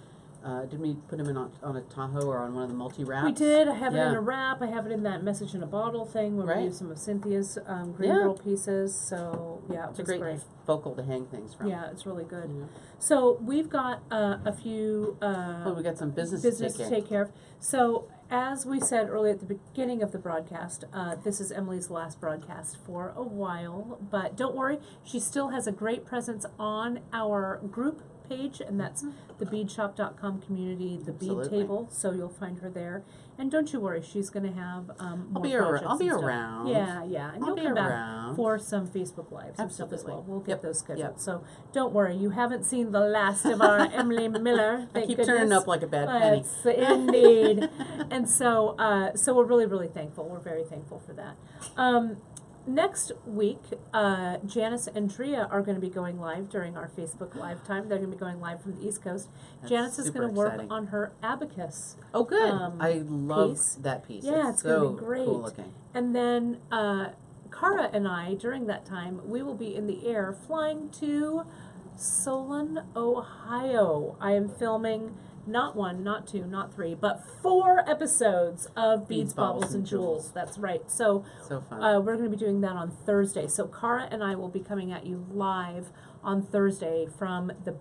Did we put them in on a Tahoe or on one of the multi-wraps? We did. I have it in a wrap. I have it in that message in a bottle thing where we use some of Cynthia's green girl pieces. So it's a great focal to hang things from. Yeah, it's really good. So we've got a few. We got some business to take care of. So as we said earlier at the beginning of the broadcast, this is Emily's last broadcast for a while. But don't worry, she still has a great presence on our group page, and that's the beadshop.com community, the bead table, so you'll find her there. And don't you worry, she's going to have more projects. I'll be around. Yeah, and you'll come back for some Facebook Lives and stuff as well. We'll get those scheduled. So don't worry, you haven't seen the last of our Emily Miller. I keep turning up like a bad penny. Indeed. And so we're really, really thankful. We're very thankful for that. Next week, Janice and Drea are going to be going live during our Facebook Live time. They're going to be going live from the East Coast. Janice is going to work on her abacus. Oh, good. I love that piece. Yeah, it's going to be great. Cool looking. And then Cara and I, during that time, we will be in the air flying to Solon, Ohio. I am filming not 1, not 2, not 3, but 4 episodes of Beads, Baubles, and Jewels. That's right. So fun. We're going to be doing that on Thursday. So Cara and I will be coming at you live on Thursday from the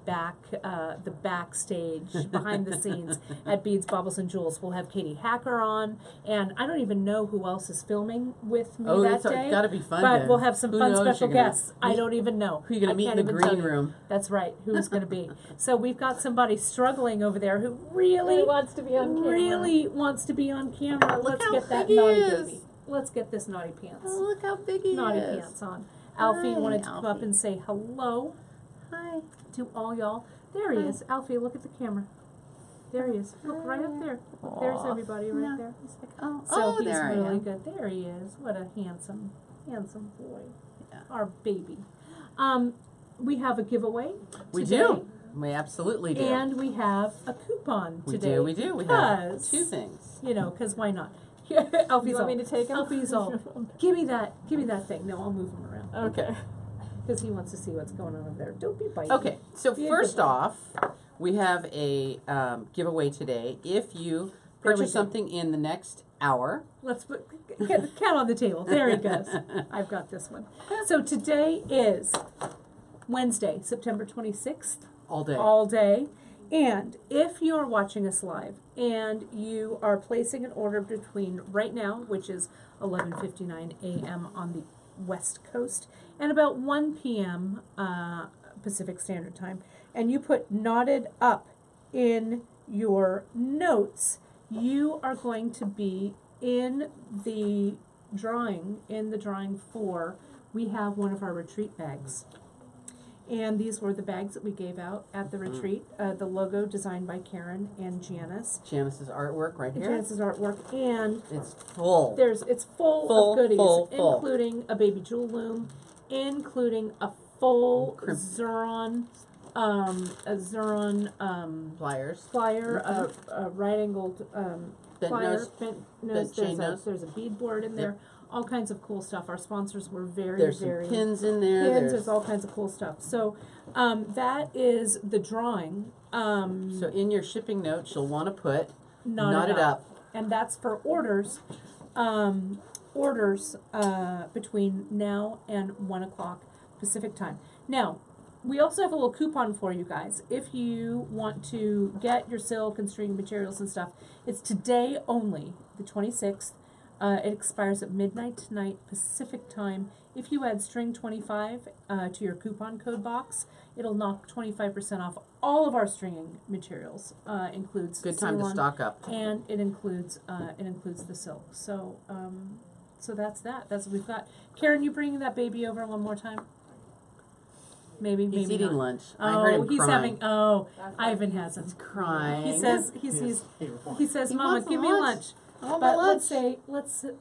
backstage, behind the scenes at Beads, Baubles, and Jewels. We'll have Katie Hacker on, and I don't even know who else is filming with me that day. It's got to be fun. But we'll have some fun special guests. I don't even know. Who are you going to meet in the green room? That's right. Who's going to be? So we've got somebody struggling over there who really wants to be on camera. Really wants to be on camera. Look Let's how get that big he naughty is. baby. Let's get this naughty pants. Oh, look how big he Naughty is. pants on. Alfie wanted to come up Alfie. and say hello. Hi to all y'all. There he is. Alfie, look at the camera. There he is. Look right up there. Look, there's everybody right there. So he's there really good. There he is. What a handsome boy. Yeah. Our baby. We have a giveaway We today. do. We absolutely do. And we have a coupon today. We do. We have 2 things. Because why not? Alfie's You want me to take him? Alfie's all, give me that thing. No, I'll move him around. Okay. Because he wants to see what's going on over there. Don't be biting. Okay, so Be a first good boy. off, we have a giveaway today. If you There we purchase go. something in the next hour, Let's get the cat on the table. There he goes. I've got this one. So today is Wednesday, September 26th. all day. And if you're watching us live and you are placing an order between right now, which is 11:59 a.m. on the West Coast, and about 1 p.m. Pacific Standard Time, and you put knotted up in your notes, you are going to be in the drawing for, we have one of our retreat bags. And these were the bags that we gave out at the retreat. The logo designed by Karen and Janice. Janice's artwork right here. Janice's artwork, and It's full. it's full of goodies, full. including a baby jewel loom, including a full Xuron, Pliers. flyer, a right-angled Bent flyer, nose. bent nose. chain nose. There's a bead board in there. All kinds of cool stuff. Our sponsors were very, There's very some pins in there. there's all kinds of cool stuff. So that is the drawing. So in your shipping notes, you'll want to put Knotted up. and that's for orders, between now and 1 o'clock Pacific time. Now, we also have a little coupon for you guys. If you want to get your silk and string materials and stuff, it's today only, the 26th. It expires at midnight tonight Pacific time. If you add string 25 to your coupon code box, it'll knock 25% off all of our stringing materials. Includes good time to stock up, and it includes the silk. So so that's that. That's what we've got. Karen, you bringing that baby over one more time? Maybe he's eating not. lunch. Oh, I heard him he's crying. having. Ivan hasn't. He's crying. He says he says, He Mama, wants give me lunch. I want But my lunch.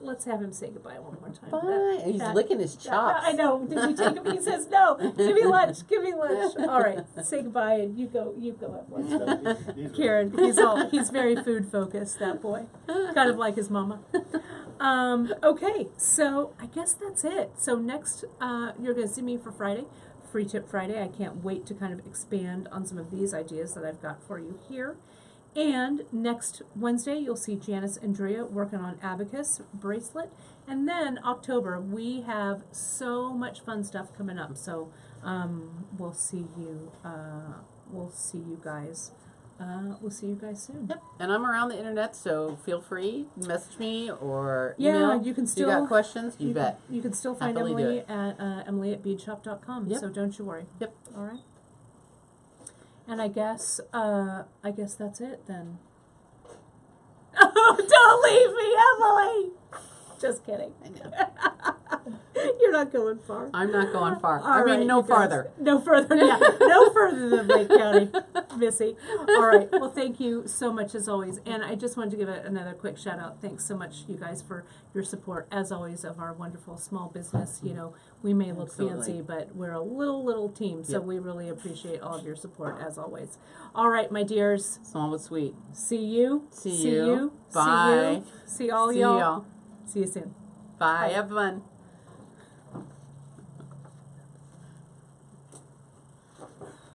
let's have him say goodbye one more time. Bye. He's licking his chops. I know. Did we take him? He says no. Give me lunch. Give me lunch. All right. Say goodbye and you go have lunch. Karen, he's very food focused. That boy, kind of like his mama. Okay, so I guess that's it. So next, you're gonna see me for Friday. Free Tip Friday. I can't wait to kind of expand on some of these ideas that I've got for you here. And next Wednesday, you'll see Janice and Drea working on abacus bracelet. And then October, we have so much fun stuff coming up. So we'll see you guys. We'll see you guys soon. Yep. And I'm around the internet, so feel free, message me or Yeah, email. you can still. You got questions? You bet. You can still find Happily do Emily it. at emily@beadshop.com. Yep. So don't you worry. Yep. All right. And I guess that's it then. Oh, don't leave me, Emily. Just kidding. I know. You're not going far. I'm not going far. All I right, mean, no you guys. farther. No further. Yeah, no further than Lake County, Missy. All right. Well, thank you so much as always. And I just wanted to give another quick shout out. Thanks so much, you guys, for your support as always of our wonderful small business. You know, we may look Absolutely. fancy, but we're a little team. So Yep. we really appreciate all of your support as always. All right, my dears. Small but sweet. See you. See you. Bye. See all See y'all. y'all. See you soon. Bye. Bye. Have fun.